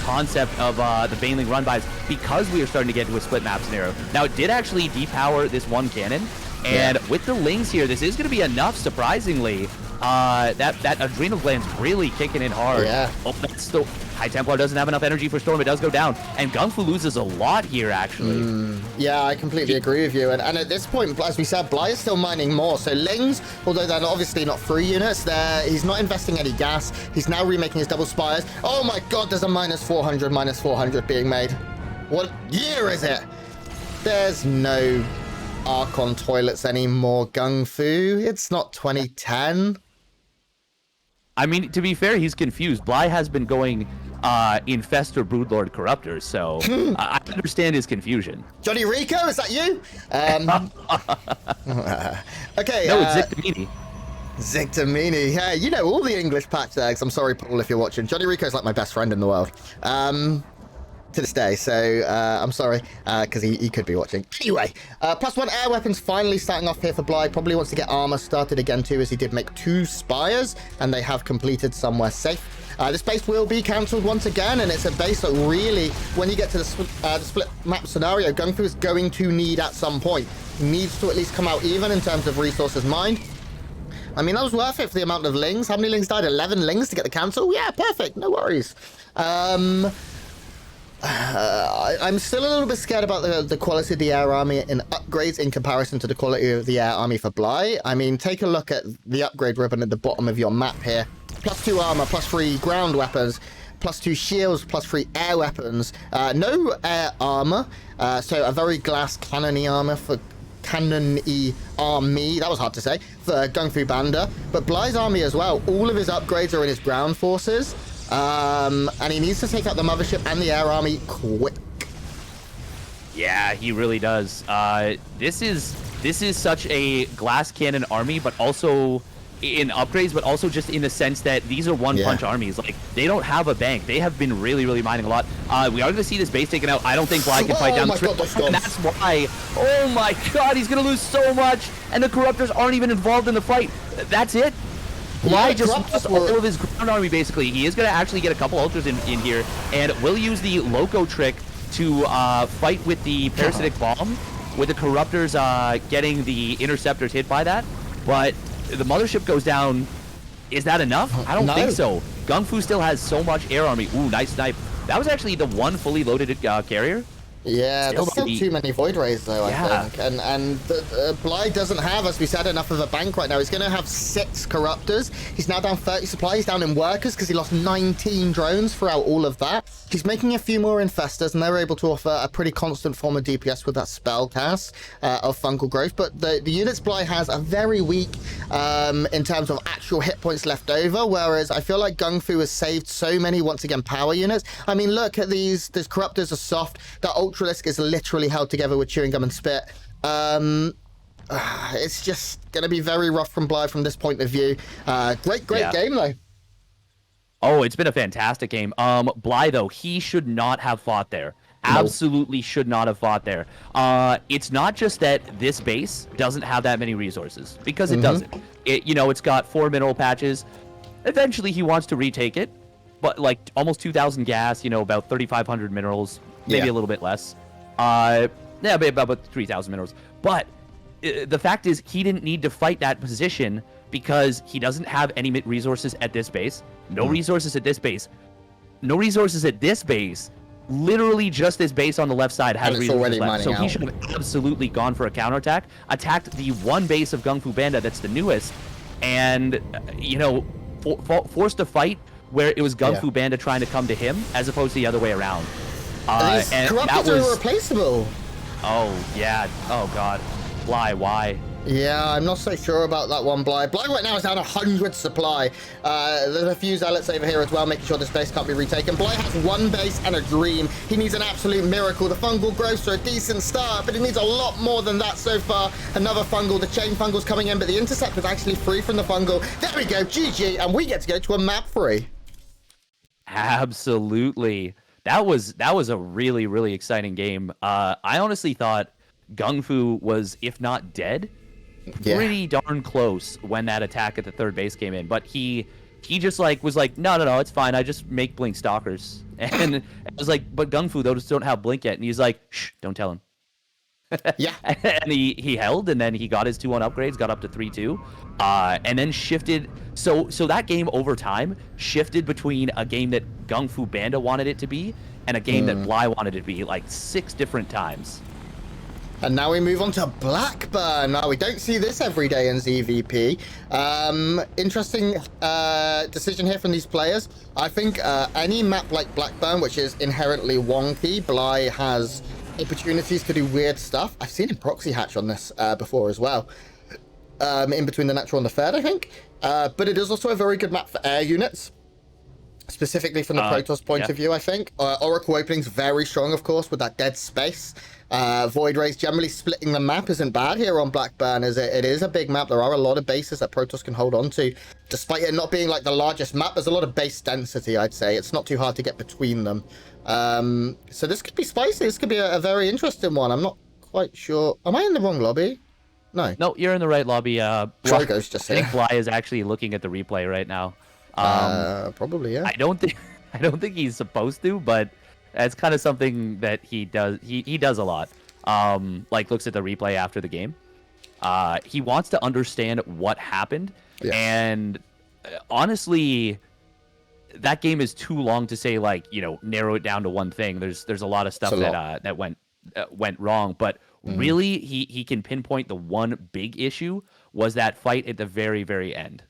concept of the Baneling run-bys, because we are starting to get into a split map scenario. Now, it did actually depower this one cannon, and with the Lings here, this is going to be enough, surprisingly. That Adrenal Gland's really kicking in hard. Yeah. Oh, that's still... High Templar doesn't have enough energy for Storm. It does go down. And GunGFu loses a lot here, actually. Yeah, I completely agree with you. And at this point, as we said, Bly is still mining more. So Lings, although they're obviously not free units, he's not investing any gas. He's now remaking his double spires. Oh my god, there's a -400 being made. What year is it? There's no Archon toilets anymore, GunGFu. It's not 2010. I mean, to be fair, he's confused. Bly has been going Infestor Broodlord Corruptor, so I understand his confusion. Johnny Rico, is that you? Okay. No, it's Zictamini. Zictamini. Yeah, you know all the English patch there. I'm sorry, Paul, if you're watching. Johnny Rico's like my best friend in the world. To this day, so I'm sorry, because he could be watching. Anyway, +1 air weapons finally starting off here for Bly. Probably wants to get armor started again too, as he did make 2 spires, and they have completed somewhere safe. This base will be cancelled once again, and it's a base that really, when you get to the split map scenario, GunGFu is going to need at some point. He needs to at least come out even in terms of resources mined. I mean, that was worth it for the amount of Lings. How many Lings died? 11 Lings to get the cancel? Yeah, perfect, no worries. I'm still a little bit scared about the quality of the air army in upgrades in comparison to the quality of the air army for Bly. I mean, take a look at the upgrade ribbon at the bottom of your map here. +2 armor, +3 ground weapons, +2 shields, +3 air weapons. No air armor, so a very glass cannon-y armor for cannon-y army, that was hard to say, for GunGFuBanDa. But Bly's army as well, all of his upgrades are in his ground forces. And he needs to take out the mothership and the air army quick. Yeah, he really does. This is such a glass cannon army, but also in upgrades, but also just in the sense that these are one-punch armies. Like, they don't have a bank. They have been really, really mining a lot. We are going to see this base taken out. I don't think Bly can fight down the trip, and that's why. Oh my god, he's going to lose so much, and the Corruptors aren't even involved in the fight. That's it. Bly just lost all of his ground army, basically. He is going to actually get a couple ultras in here, and will use the Loco trick to fight with the Parasitic Bomb, with the Corruptors getting the Interceptors hit by that. But the Mothership goes down. Is that enough? I don't think so. GunGFu still has so much air army. Ooh, nice snipe. That was actually the one fully loaded carrier. Yeah, there's still too many Void Rays, though, I think. And Bly doesn't have, as we said, enough of a bank right now. He's going to have 6 Corruptors. He's now down 30 supply. He's down in workers because he lost 19 drones throughout all of that. He's making a few more Infestors, and they're able to offer a pretty constant form of DPS with that spell cast of Fungal Growth. But the units Bly has are very weak in terms of actual hit points left over, whereas I feel like GunGFu has saved so many, once again, power units. I mean, look at these Corruptors are soft. That Ultralisk is literally held together with chewing gum and spit. It's just going to be very rough from Bly from this point of view. Great game, though. Oh, it's been a fantastic game. Bly, though, he should not have fought there. Absolutely should not have fought there. It's not just that this base doesn't have that many resources, because it doesn't. It's got 4 mineral patches. Eventually, he wants to retake it, but like almost 2,000 gas, about 3,500 minerals, maybe a little bit less. About 3,000 minerals. But the fact is, he didn't need to fight that position because he doesn't have any resources at this base. No resources at this base. No resources at this base. Literally just this base on the left side has resources left. So he should have absolutely gone for a counterattack, attacked the one base of GunGFuBanDa that's the newest, and, forced a fight where it was GunGFuBanDa trying to come to him as opposed to the other way around. And Corruptors are irreplaceable. Oh, yeah. Oh, God. Bly, why? Yeah, I'm not so sure about that one, Bly. Bly right now is down 100 supply. There's a few Zealots over here as well, making sure this base can't be retaken. Bly has 1 base and a dream. He needs an absolute miracle. The Fungal Growths are a decent start, but he needs a lot more than that so far. Another Fungal. The Chain Fungal's coming in, but the Interceptor's actually free from the Fungal. There we go, GG, and we get to go to a map 3. Absolutely. That was a really, really exciting game. I honestly thought GunGFu was, if not dead, pretty darn close when that attack at the 3rd base came in. But he just was like, no, it's fine. I just make Blink Stalkers. And it was like, but GunGFu, those don't have Blink yet. And he's like, shh, don't tell him. Yeah. And he held, and then he got his 2-1 upgrades, got up to 3-2, and then shifted. So that game over time shifted between a game that GunGFuBanDa wanted it to be and a game that Bly wanted it to be, like 6 different times. And now we move on to Blackburn. Now, we don't see this every day in ZVP. Interesting decision here from these players. I think any map like Blackburn, which is inherently wonky, Bly has opportunities to do weird stuff. I've seen him proxy hatch on this before as well. In between the natural and the third, I think. But it is also a very good map for air units. Specifically from the Protoss point of view, I think. Oracle opening's very strong, of course, with that dead space. Void Rays generally splitting the map isn't bad here on Blackburn, as it is a big map. There are a lot of bases that Protoss can hold on to. Despite it not being like the largest map, there's a lot of base density, I'd say. It's not too hard to get between them. So this could be spicy. This could be a very interesting one. I'm not quite sure. Am I in the wrong lobby? No. No, you're in the right lobby. Drogo's just here. I think Bly is actually looking at the replay right now. Probably, yeah. I don't think he's supposed to, but it's kind of something that he does. He does a lot. Like looks at the replay after the game. He wants to understand what happened, and honestly, that game is too long to say, like, you know, narrow it down to one thing. There's a lot of stuff that went wrong, but really he can pinpoint the one big issue was that fight at the very, very end.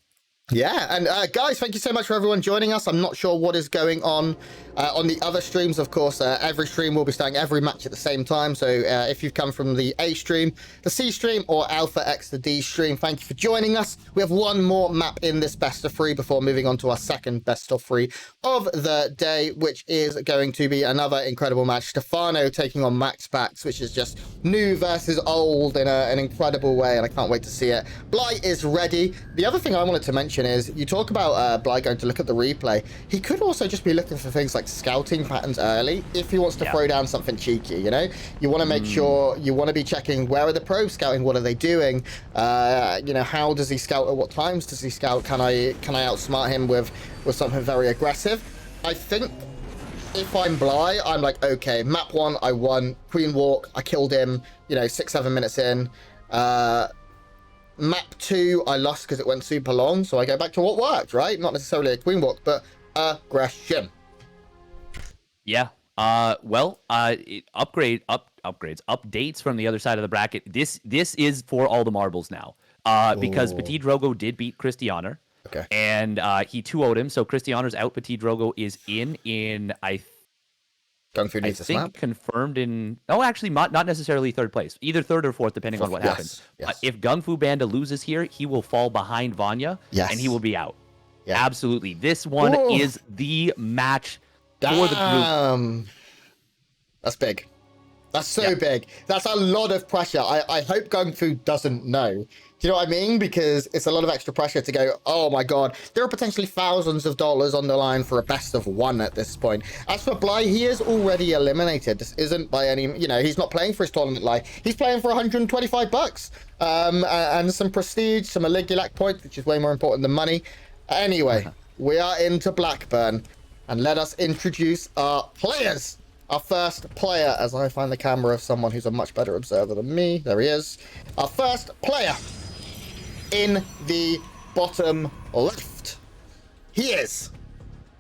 Yeah, and guys, thank you so much for everyone joining us. I'm not sure what is going on the other streams. Of course, every stream will be starting every match at the same time. So if you've come from the A stream, the C stream, or Alpha X the D stream, thank you for joining us. We have one more map in this best of 3 before moving on to our second best of 3 of the day, which is going to be another incredible match. Stefano taking on Max Pax, which is just new versus old in an incredible way, and I can't wait to see it. Bly is ready. The other thing I wanted to mention is, you talk about Bly going to look at the replay. He could also just be looking for things like scouting patterns early if he wants to throw down something cheeky, you know? You want to make sure, you want to be checking, where are the probes scouting, what are they doing, you know, how does he scout, at what times does he scout, can I outsmart him with something very aggressive? I think if I'm Bly, I'm like, okay, map 1, I won, Queen Walk, I killed him, you know, 6-7 minutes in. Map 2, I lost because it went super long, so I go back to what worked, right? Not necessarily a Queen Walk, but aggression. Yeah. Updates from the other side of the bracket. This is for all the marbles now. Because Petit Drogo did beat Christianer. Okay. And he 2-0'd him, so Christianer's out. Petit Drogo is in GunGFu needs a snap. Confirmed in... Oh, actually, not necessarily third place. Either third or fourth, depending on what happens. Yes. If GunGFuBanDa loses here, he will fall behind Vanya, and he will be out. Yeah. Absolutely. This one is the match for the group. That's big. That's so big. That's a lot of pressure. I hope GunGFu doesn't know. Do you know what I mean? Because it's a lot of extra pressure to go, oh my god, there are potentially thousands of dollars on the line for a best of 1 at this point. As for Bly, he is already eliminated. This isn't by any, you know, he's not playing for his tournament life. He's playing for $125. And some prestige, some Aligulac points, which is way more important than money. Anyway, we are into Blackburn. And let us introduce our players. Our first player, as I find the camera of someone who's a much better observer than me. There he is. Our first player in the bottom left. He is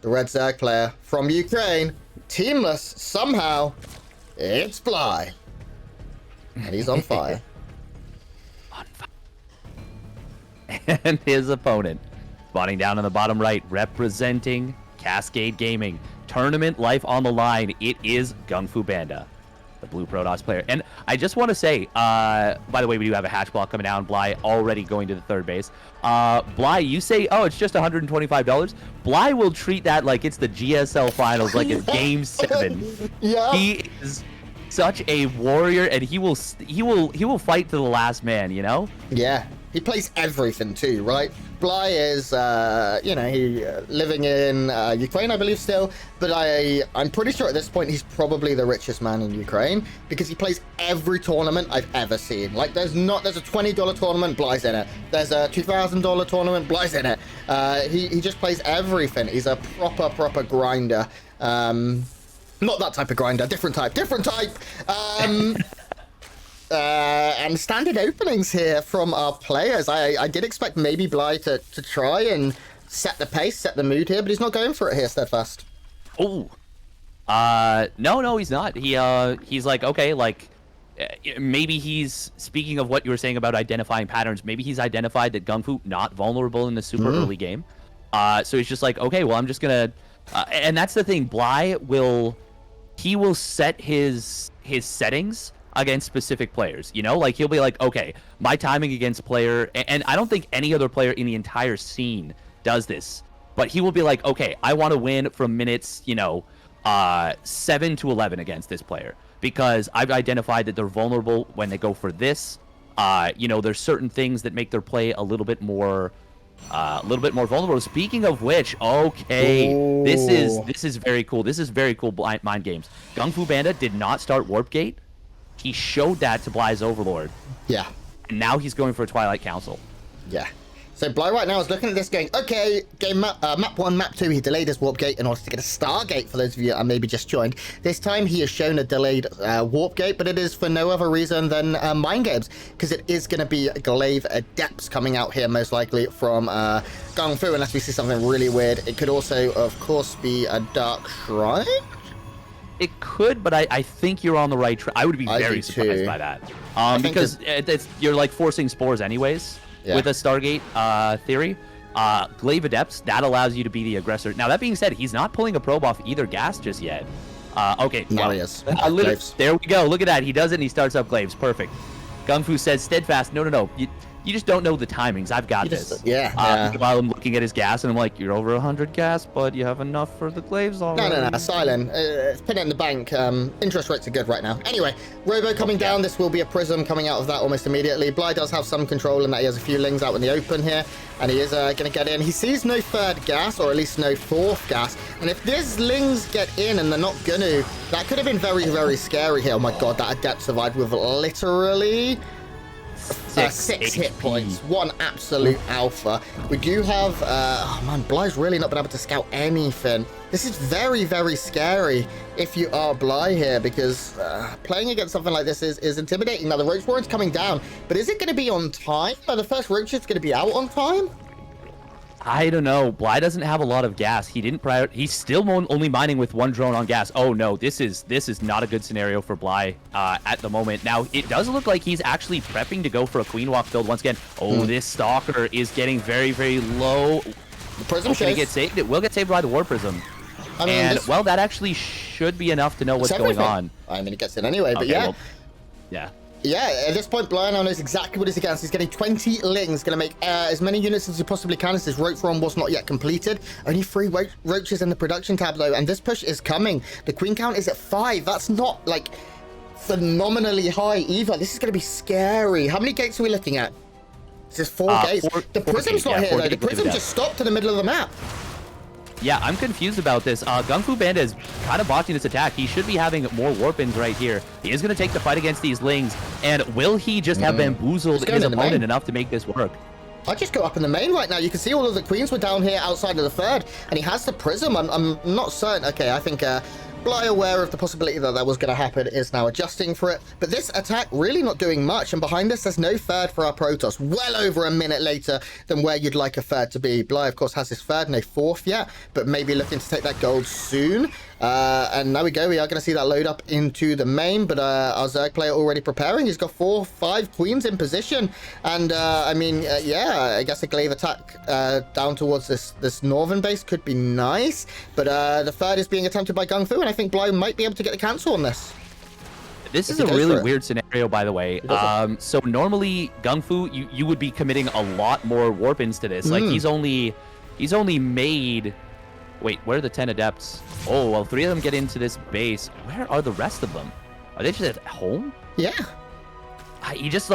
the Red Zerg player from Ukraine. Teamless, somehow. It's Bly. And he's on fire. On fire. And his opponent, spawning down in the bottom right, representing Cascade Gaming. Tournament life on the line. It is GunGFuBanDa, the blue Protoss player. And I just want to say, by the way, we do have a hatch block coming down. Bly already going to the third base. Bly, you say, oh, it's just $125. Bly will treat that like it's the GSL finals, like it's game 7. Yeah. He is such a warrior, and he will fight to the last man, you know? Yeah. He plays everything too, right? Bly is, you know, he living in Ukraine, I believe, still. But I'm pretty sure at this point he's probably the richest man in Ukraine because he plays every tournament I've ever seen. Like, there's a $20 tournament, Bly's in it. There's a $2,000 tournament, Bly's in it. He just plays everything. He's a proper grinder. Not that type of grinder, different type. and standard openings here from our players. I did expect maybe Bly to try and set the pace, set the mood here, but he's not going for it here, Steadfast. Oh. No, he's not. He's like, okay, like, maybe he's, speaking of what you were saying about identifying patterns, maybe he's identified that GunGFu not vulnerable in the super early game. So he's just like, okay, well, I'm just gonna, and that's the thing, Bly will set his settings against specific players, you know, like he'll be like, okay, my timing against player, and I don't think any other player in the entire scene does this, but he will be like, okay, I want to win from minutes, you know, 7 to 11 against this player, because I've identified that they're vulnerable when they go for this. You know, there's certain things that make their play a little bit more vulnerable. Speaking of which, okay, Ooh. this is very cool. This is very cool mind games. GunGFuBanDa did not start Warp Gate. He showed that to Bly's Overlord. Yeah. And now he's going for a Twilight Council. Yeah. So Bly right now is looking at this going, okay, game map 1, map 2, he delayed his warp gate in order to get a Stargate, for those of you that maybe just joined. This time he has shown a delayed warp gate, but it is for no other reason than mind games, because it is going to be Glaive Adepts coming out here, most likely from GunGFu, unless we see something really weird. It could also, of course, be a Dark Shrine? It could, but I think you're on the right track. I would be very surprised by that. Because you're like forcing spores anyways. Yeah. With a Stargate theory. Glaive Adepts, that allows you to be the aggressor. Now, that being said, he's not pulling a probe off either gas just yet. Okay. Now he is. There we go. Look at that. He does it and he starts up Glaives. Perfect. GunGFu says, Steadfast, no. You just don't know the timings. I've got this. Yeah. While I'm looking at his gas and I'm like, you're over 100 gas, but you have enough for the Glaives already. No. Silent. Put it in the bank. Interest rates are good right now. Anyway, Robo coming down. This will be a Prism coming out of that almost immediately. Bly does have some control in that he has a few Lings out in the open here, and he is going to get in. He sees no third gas, or at least no fourth gas, and if these Lings get in and they're not going to, that could have been very, very scary here. Oh my god, that Adept survived with literally... 6 hit points, one absolute alpha. We do have, oh man, Bly's really not been able to scout anything. This is very, very scary if you are Bly here, because playing against something like this is intimidating. Now, the Roach Warren's coming down, but is it going to be on time? Are the first Roaches going to be out on time? I don't know. Bly doesn't have a lot of gas. He didn't He's still only mining with one drone on gas. Oh no, this is not a good scenario for Bly at the moment. Now, it does look like he's actually prepping to go for a Queen Walk build once again. Oh, this Stalker is getting very, very low. The Prism should get saved. It will get saved by the War Prism. I mean, well, that actually should be enough to know what's going on. I mean, it gets it anyway, but yeah. Well, yeah. Yeah, at this point, Bly now knows exactly what he's against. He's getting 20 Lings, going to make as many units as he possibly can, as his Roach Run was not yet completed. Only 3 Roaches in the production tab, though, and this push is coming. The Queen count is at 5. That's not, like, phenomenally high either. This is going to be scary. How many gates are we looking at? This is 4 gates. The Prism's not here, though. The Prism just stopped in the middle of the map. Yeah, I'm confused about this. GunGFuBanDa is kind of botching this attack. He should be having more warp-ins right here. He is going to take the fight against these Lings, and will he just have bamboozled his opponent enough to make this work? I'll just go up in the main right now. You can see all of the Queens were down here outside of the third, and he has the Prism. I'm not certain. Okay, I think Bly, aware of the possibility that was going to happen, is now adjusting for it. But this attack really not doing much, and behind this, there's no third for our Protoss. Well over a minute later than where you'd like a third to be. Bly, of course, has his third, no fourth yet, but maybe looking to take that gold soon. And there we go. We are going to see that load up into the main, but our Zerg player already preparing. He's got 4 or 5 Queens in position, and I mean, yeah, I guess a Glaive attack down towards this northern base could be nice, but the third is being attempted by GunGFu, and I think Bly might be able to get the cancel on this. This is a really weird scenario, by the way. So normally GunGFu, you would be committing a lot more warp-ins to this. Like he's only made. Wait, where are the 10 Adepts? Oh, well, 3 of them get into this base. Where are the rest of them? Are they just at home? Yeah. He just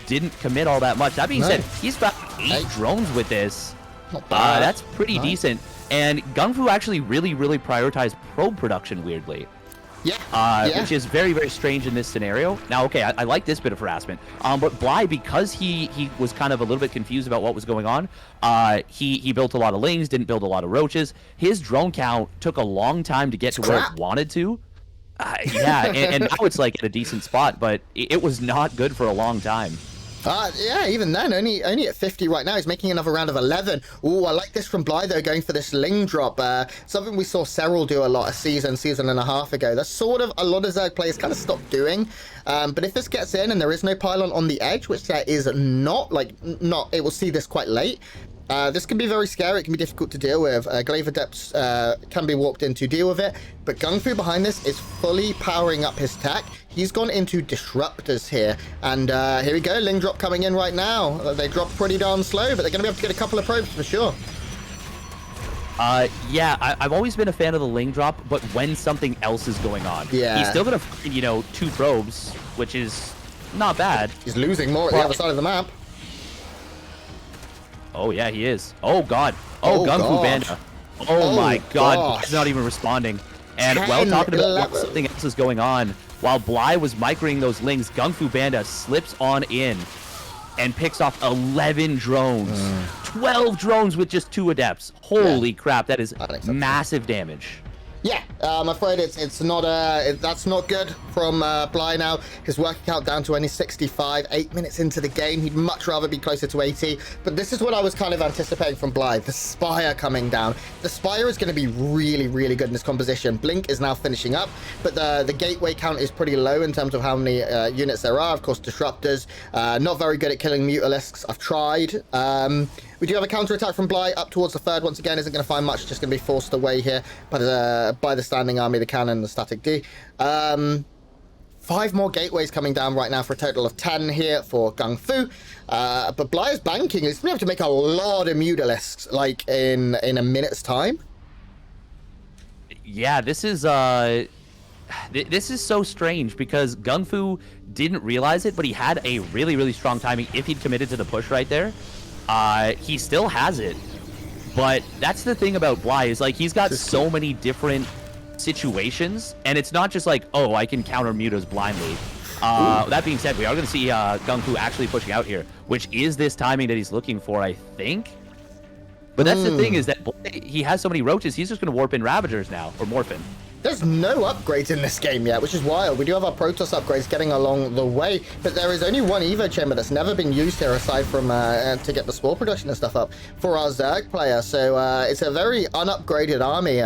didn't commit all that much. That being said, he's got 8 drones with this. Not bad. That's pretty decent. And GunGFu actually really prioritized probe production, weirdly. Yeah. Which is very, very strange in this scenario. Now, okay, I like this bit of harassment. But Bly, because he was kind of a little bit confused about what was going on, he built a lot of Lings, didn't build a lot of Roaches. His drone count took a long time to get to where it wanted to. Yeah, and now it's like at a decent spot, but it was not good for a long time. Yeah, even then, only at 50 right now. He's making another round of 11. Ooh, I like this from Bly, though, going for this Ling drop. Something we saw Serral do a lot a season and a half ago. That's sort of a lot of Zerg players kind of stopped doing. But if this gets in and there is no pylon on the edge, which there is not, it will see this quite late. This can be very scary. It can be difficult to deal with. Glaive Adepts can be walked in to deal with it. But GunGFu behind this is fully powering up his tech. He's gone into Disruptors here. And here we go. Ling drop coming in right now. They drop pretty darn slow, but they're going to be able to get a couple of probes for sure. Yeah, I've always been a fan of the Ling drop, but when something else is going on. Yeah. He's still going to find, 2 probes, which is not bad. He's losing more at the other side of the map. Oh, yeah, he is. Oh, God. Oh, GunGFuBanDa. Oh, my God. He's not even responding. And while talking about something else is going on, while Bly was microing those Lings, GunGFuBanDa slips on in and picks off 11 drones. 12 drones with just 2 adepts. Holy crap, that is massive damage. Yeah, I'm afraid it's not that's not good from Bly now. His work count down to only 65, 8 minutes into the game. He'd much rather be closer to 80. But this is what I was kind of anticipating from Bly. The Spire coming down. The Spire is going to be really, really good in this composition. Blink is now finishing up, but the gateway count is pretty low in terms of how many units there are. Of course, Disruptors, not very good at killing Mutalisks. I've tried. We do have a counter-attack from Bly up towards the third. Once again, isn't going to find much. Just going to be forced away here by the standing army, the cannon, and the static D. 5 more gateways coming down right now for a total of 10 here for GunGFu. But Bly is banking. He's been able to make a lot of Mutalisks, like, in a minute's time. Yeah, this is so strange because GunGFu didn't realize it, but he had a really, really strong timing if he'd committed to the push right there. He still has it, but that's the thing about Bly is like he's got so many different situations, and it's not just like, oh, I can counter mutas blindly. That being said, we are going to see GunGFu actually pushing out here, which is this timing that he's looking for, I think. But that's the thing is that he has so many roaches, he's just going to warp in Ravagers now, or Morphin. There's no upgrades in this game yet, which is wild. We do have our Protoss upgrades getting along the way, but there is only one Evo chamber that's never been used here aside from to get the spore production and stuff up for our Zerg player. So it's a very unupgraded army.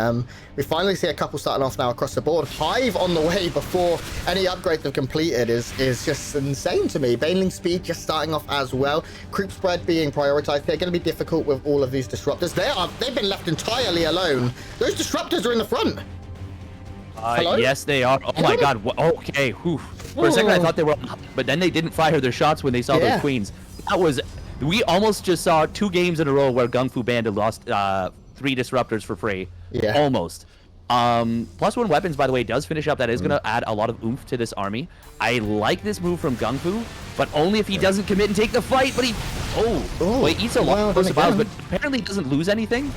We finally see a couple starting off now across the board. Hive on the way before any upgrades have completed is just insane to me. Baneling speed just starting off as well. Creep spread being prioritized. They're going to be difficult with all of these Disruptors. They've been left entirely alone. Those Disruptors are in the front. Yes, they are. Oh my God. Okay. Whew. For a second, I thought they were up, but then they didn't fire their shots when they saw those queens. We almost just saw 2 games in a row where GunGFuBanDa lost 3 Disruptors for free. Yeah. Almost. +1 weapons, by the way, does finish up. That is going to add a lot of oomph to this army. I like this move from GunGFu, but only if he doesn't commit and take the fight. But he eats a lot of explosive but apparently doesn't lose anything.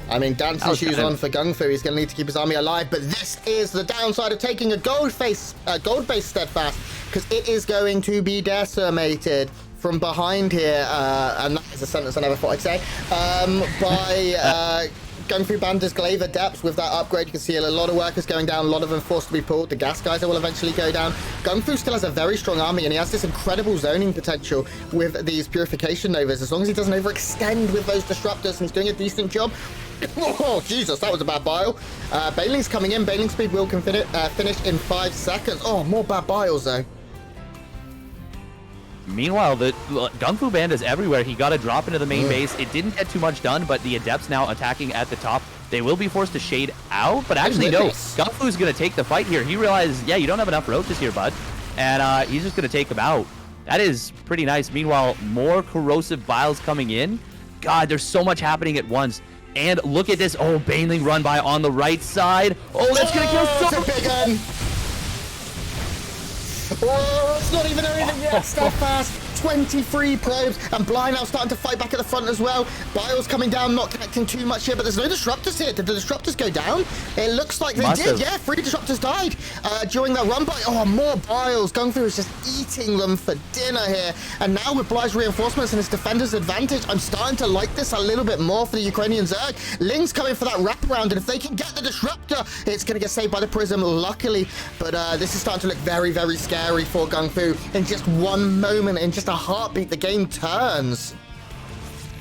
I mean, dancing shoes on for GunGFu. He's going to need to keep his army alive, but this is the downside of taking a gold-based steadfast, because it is going to be decimated from behind here, and that is a sentence I never thought I'd say, by GunGFuBanDa's Glaive Adepts. With that upgrade, you can see a lot of workers going down, a lot of them forced to be pulled. The gas guys will eventually go down. GunGFu still has a very strong army, and he has this incredible zoning potential with these Purification Novas, as long as he doesn't overextend with those Disruptors, and he's doing a decent job. Oh, Jesus, that was a bad bile. Baneling's coming in. Baneling speed will finish in 5 seconds. Oh, more bad biles, though. Meanwhile, the GunGFuBanDa's everywhere. He got a drop into the main base. It didn't get too much done, but the Adepts now attacking at the top. They will be forced to shade out, but actually, no. GunGFu's going to take the fight here. He realizes, yeah, you don't have enough roaches here, bud. And he's just going to take them out. That is pretty nice. Meanwhile, more corrosive vials coming in. God, there's so much happening at once. And look at this. Oh, Baneling run by on the right side. Oh, that's going to kill so big gun. Oh, it's not even anything yet. Steadfast 23 probes, and Bly now starting to fight back at the front as well. Bile's coming down, not connecting too much here, but there's no disruptors here. Did the disruptors go down? It looks like they did. Yeah, 3 disruptors died during that run by. Oh, more Biles. GunGFu is just eating them for dinner here. And now with Bly's reinforcements and his defender's advantage, I'm starting to like this a little bit more for the Ukrainian Zerg. Ling's coming for that wraparound, and if they can get the disruptor, it's going to get saved by the Prism, luckily. But this is starting to look very, very scary for GunGFu. In just one moment, in just a heartbeat, the game turns.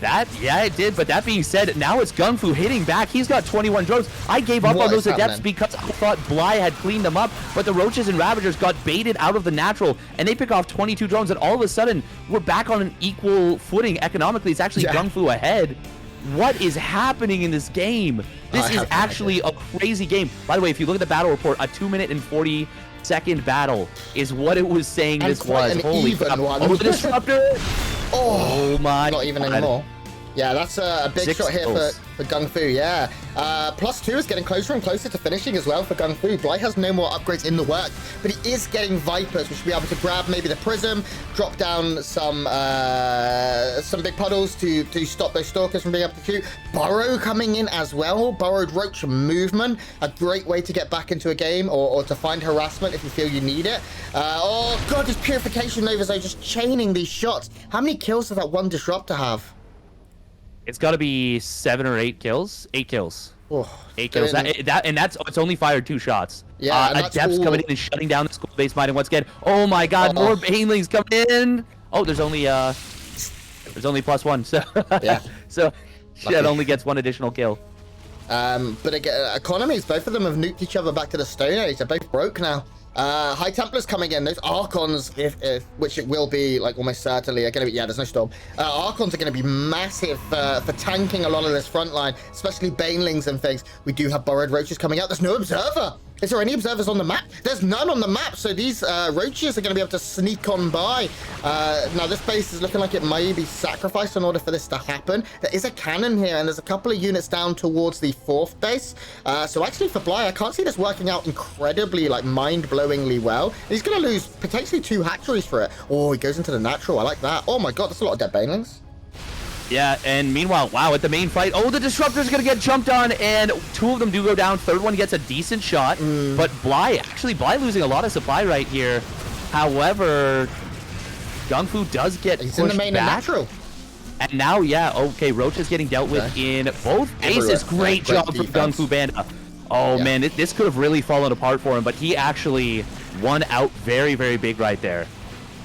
Yeah, it did. But that being said, now it's GunGFu hitting back. He's got 21 drones. I gave up on those Adepts because I thought Bly had cleaned them up, but the Roaches and Ravagers got baited out of the natural, and they pick off 22 drones, and all of a sudden, we're back on an equal footing economically. It's actually GunGFu ahead. What is happening in this game? This is actually a crazy game. By the way, if you look at the battle report, a 2-minute and 40-second battle is what it was saying this was. Holy crap. Oh, the disruptor! Oh my not even anymore. Yeah, that's a big shot here for GunGFu, yeah. +2 is getting closer and closer to finishing as well for GunGFu. Bly has no more upgrades in the work, but he is getting Vipers, which will be able to grab maybe the Prism, drop down some big puddles to stop those Stalkers from being able to shoot. Burrow coming in as well. Burrowed Roach movement, a great way to get back into a game or to find harassment if you feel you need it. Oh god, this Purification Novas though, just chaining these shots. How many kills does that one Disruptor have? It's got to be 7 or 8 kills. 8 kills. Oh, 8 kills. It's only fired 2 shots. Yeah, Adepts coming in and shutting down the school base mining once again. Oh my god, more Banelings coming in. Oh, there's only +1. So yeah. So it only gets 1 additional kill. But again, economies, both of them have nuked each other back to the Stone Age. They're both broke now. High Templars coming in. Those Archons, which it will be, like, almost certainly, are going to be... Yeah, there's no storm. Archons are going to be massive for tanking a lot of this front line, especially Banelings and things. We do have Burrowed Roaches coming out. There's no Observer. Is there any observers on the map? There's none on the map, so these Roaches are going to be able to sneak on by. Now, this base is looking like it may be sacrificed in order for this to happen. There is a cannon here, and there's a couple of units down towards the 4th base. So actually, for Bly, I can't see this working out incredibly, like, mind-blowingly well. He's going to lose potentially 2 hatcheries for it. Oh, he goes into the natural. I like that. Oh, my God, that's a lot of dead Banelings. Yeah, and meanwhile, wow, at the main fight, oh, the Disruptor's gonna get jumped on, and 2 of them do go down. 3rd one gets a decent shot, but Bly losing a lot of supply right here. However, GunGFu does get pushed in the main back. And natural. And now, yeah, okay, Roach is getting dealt with in both bases. Great job from GunGFuBanDa. Oh, man, this could have really fallen apart for him, but he actually won out very, very big right there.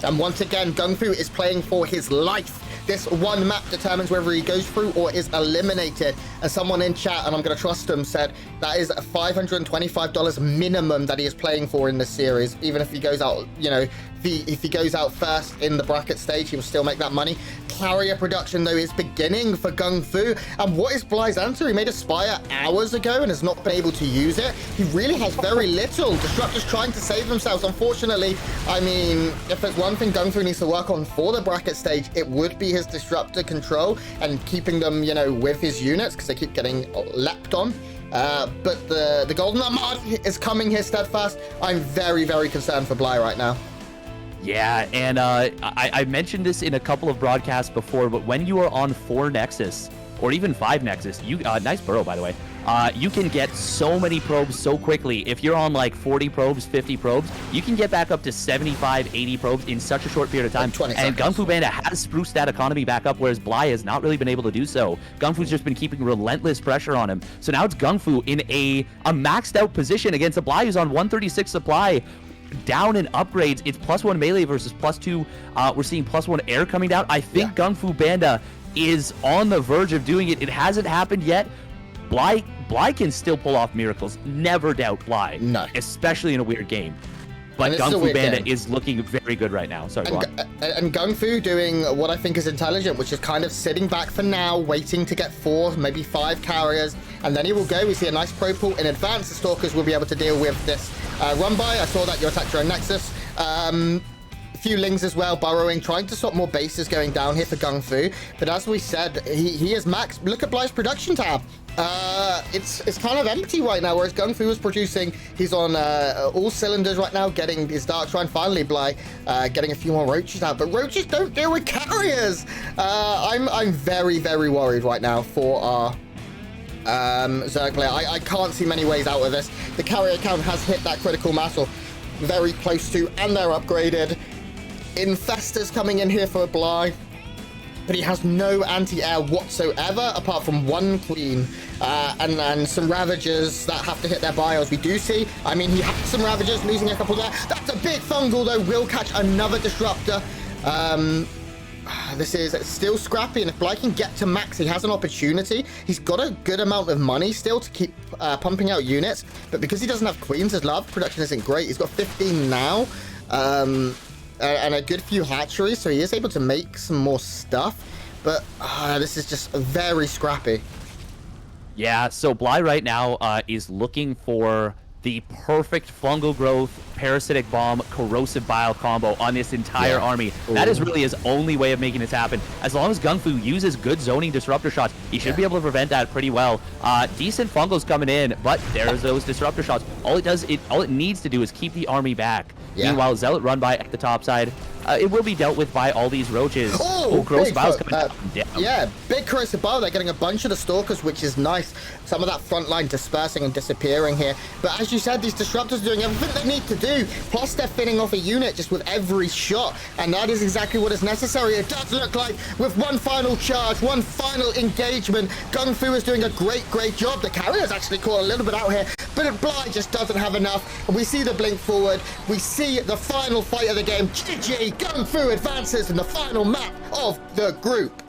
And once again, GunGFu is playing for his life. This one map determines whether he goes through or is eliminated. And someone in chat, and I'm going to trust him, said that is a $525 minimum that he is playing for in this series. Even if he goes out, you know, if he goes out first in the bracket stage, he will still make that money. Carrier production, though, is beginning for GunGFu. And what is Bly's answer? He made a Spire hours ago and has not been able to use it. He really has very little. Disruptors trying to save themselves. Unfortunately, I mean, if there's one thing GunGFu needs to work on for the bracket stage, it would be his Disruptor control and keeping them, you know, with his units, because they keep getting leapt on. But the Golden Armada is coming here steadfast. I'm very, very concerned for Bly right now. Yeah, and I mentioned this in a couple of broadcasts before, but when you are on 4 Nexus, or even 5 Nexus, you nice burrow, by the way, you can get so many probes so quickly. If you're on like 40 probes, 50 probes, you can get back up to 75, 80 probes in such a short period of time. And GunGFuBanDa has spruced that economy back up, whereas Bly has not really been able to do so. GunGFu's just been keeping relentless pressure on him. So now it's GunGFu in a maxed out position against a Bly who's on 136 supply. Down in upgrades, it's +1 melee versus +2. We're seeing +1 air coming down. I think GunGFuBanDa is on the verge of doing it. It hasn't happened yet. Bly can still pull off miracles. Never doubt Bly. No. Especially in a weird game. But GunGFuBanDa is looking very good right now. Sorry, and GunGFu doing what I think is intelligent, which is kind of sitting back for now, waiting to get 4, maybe 5 carriers, and then he will go. We see a nice pro pool in advance. The Stalkers will be able to deal with this run by. I saw that you attacked your own Nexus. few lings as well, burrowing, trying to stop more bases going down here for GunGFu. But as we said, he is maxed. Look at Bly's production tab. It's kind of empty right now, whereas GunGFu was producing. He's on all cylinders right now, getting his Dark Shrine. Finally, Bly getting a few more roaches out, but roaches don't deal with carriers. I'm very, very worried right now for our zerg player. I can't see many ways out of this. The carrier count has hit that critical mass, or very close to, and they're upgraded. Infestor's coming in here for Bly, but he has no anti-air whatsoever, apart from one queen and some ravagers that have to hit their bios. We do see, I mean, he had some ravagers, losing a couple there. That's a big fungal, though. Will catch another disruptor. This is still scrappy, and if Bly can get to max, he has an opportunity. He's got a good amount of money still to keep pumping out units, but because he doesn't have queens, his lava production isn't great. He's got 15 now, and a good few hatcheries, so he is able to make some more stuff, but this is just very scrappy. Yeah, so Bly right now is looking for the perfect fungal growth, parasitic bomb, corrosive bile combo on this entire army. Ooh. That is really his only way of making this happen. As long as GunGFu uses good zoning disruptor shots, he should be able to prevent that pretty well. Decent fungals coming in, but there's those disruptor shots. All it needs to do is keep the army back. Meanwhile, Zealot run by at the top side. It will be dealt with by all these roaches. Oh, corrosive bile's coming down. Yeah, big corrosive bile. They're getting a bunch of the stalkers, which is nice. Some of that front line dispersing and disappearing here. But as you said, these disruptors are doing everything they need to do. Plus, they're finning off a unit just with every shot. And that is exactly what is necessary. It does look like with one final charge, one final engagement, GunGFu is doing a great job. The carrier's actually caught a little bit out here, but Bly just doesn't have enough. And we see the blink forward. We see the final fight of the game. GG, GunGFu advances in the final map of the group.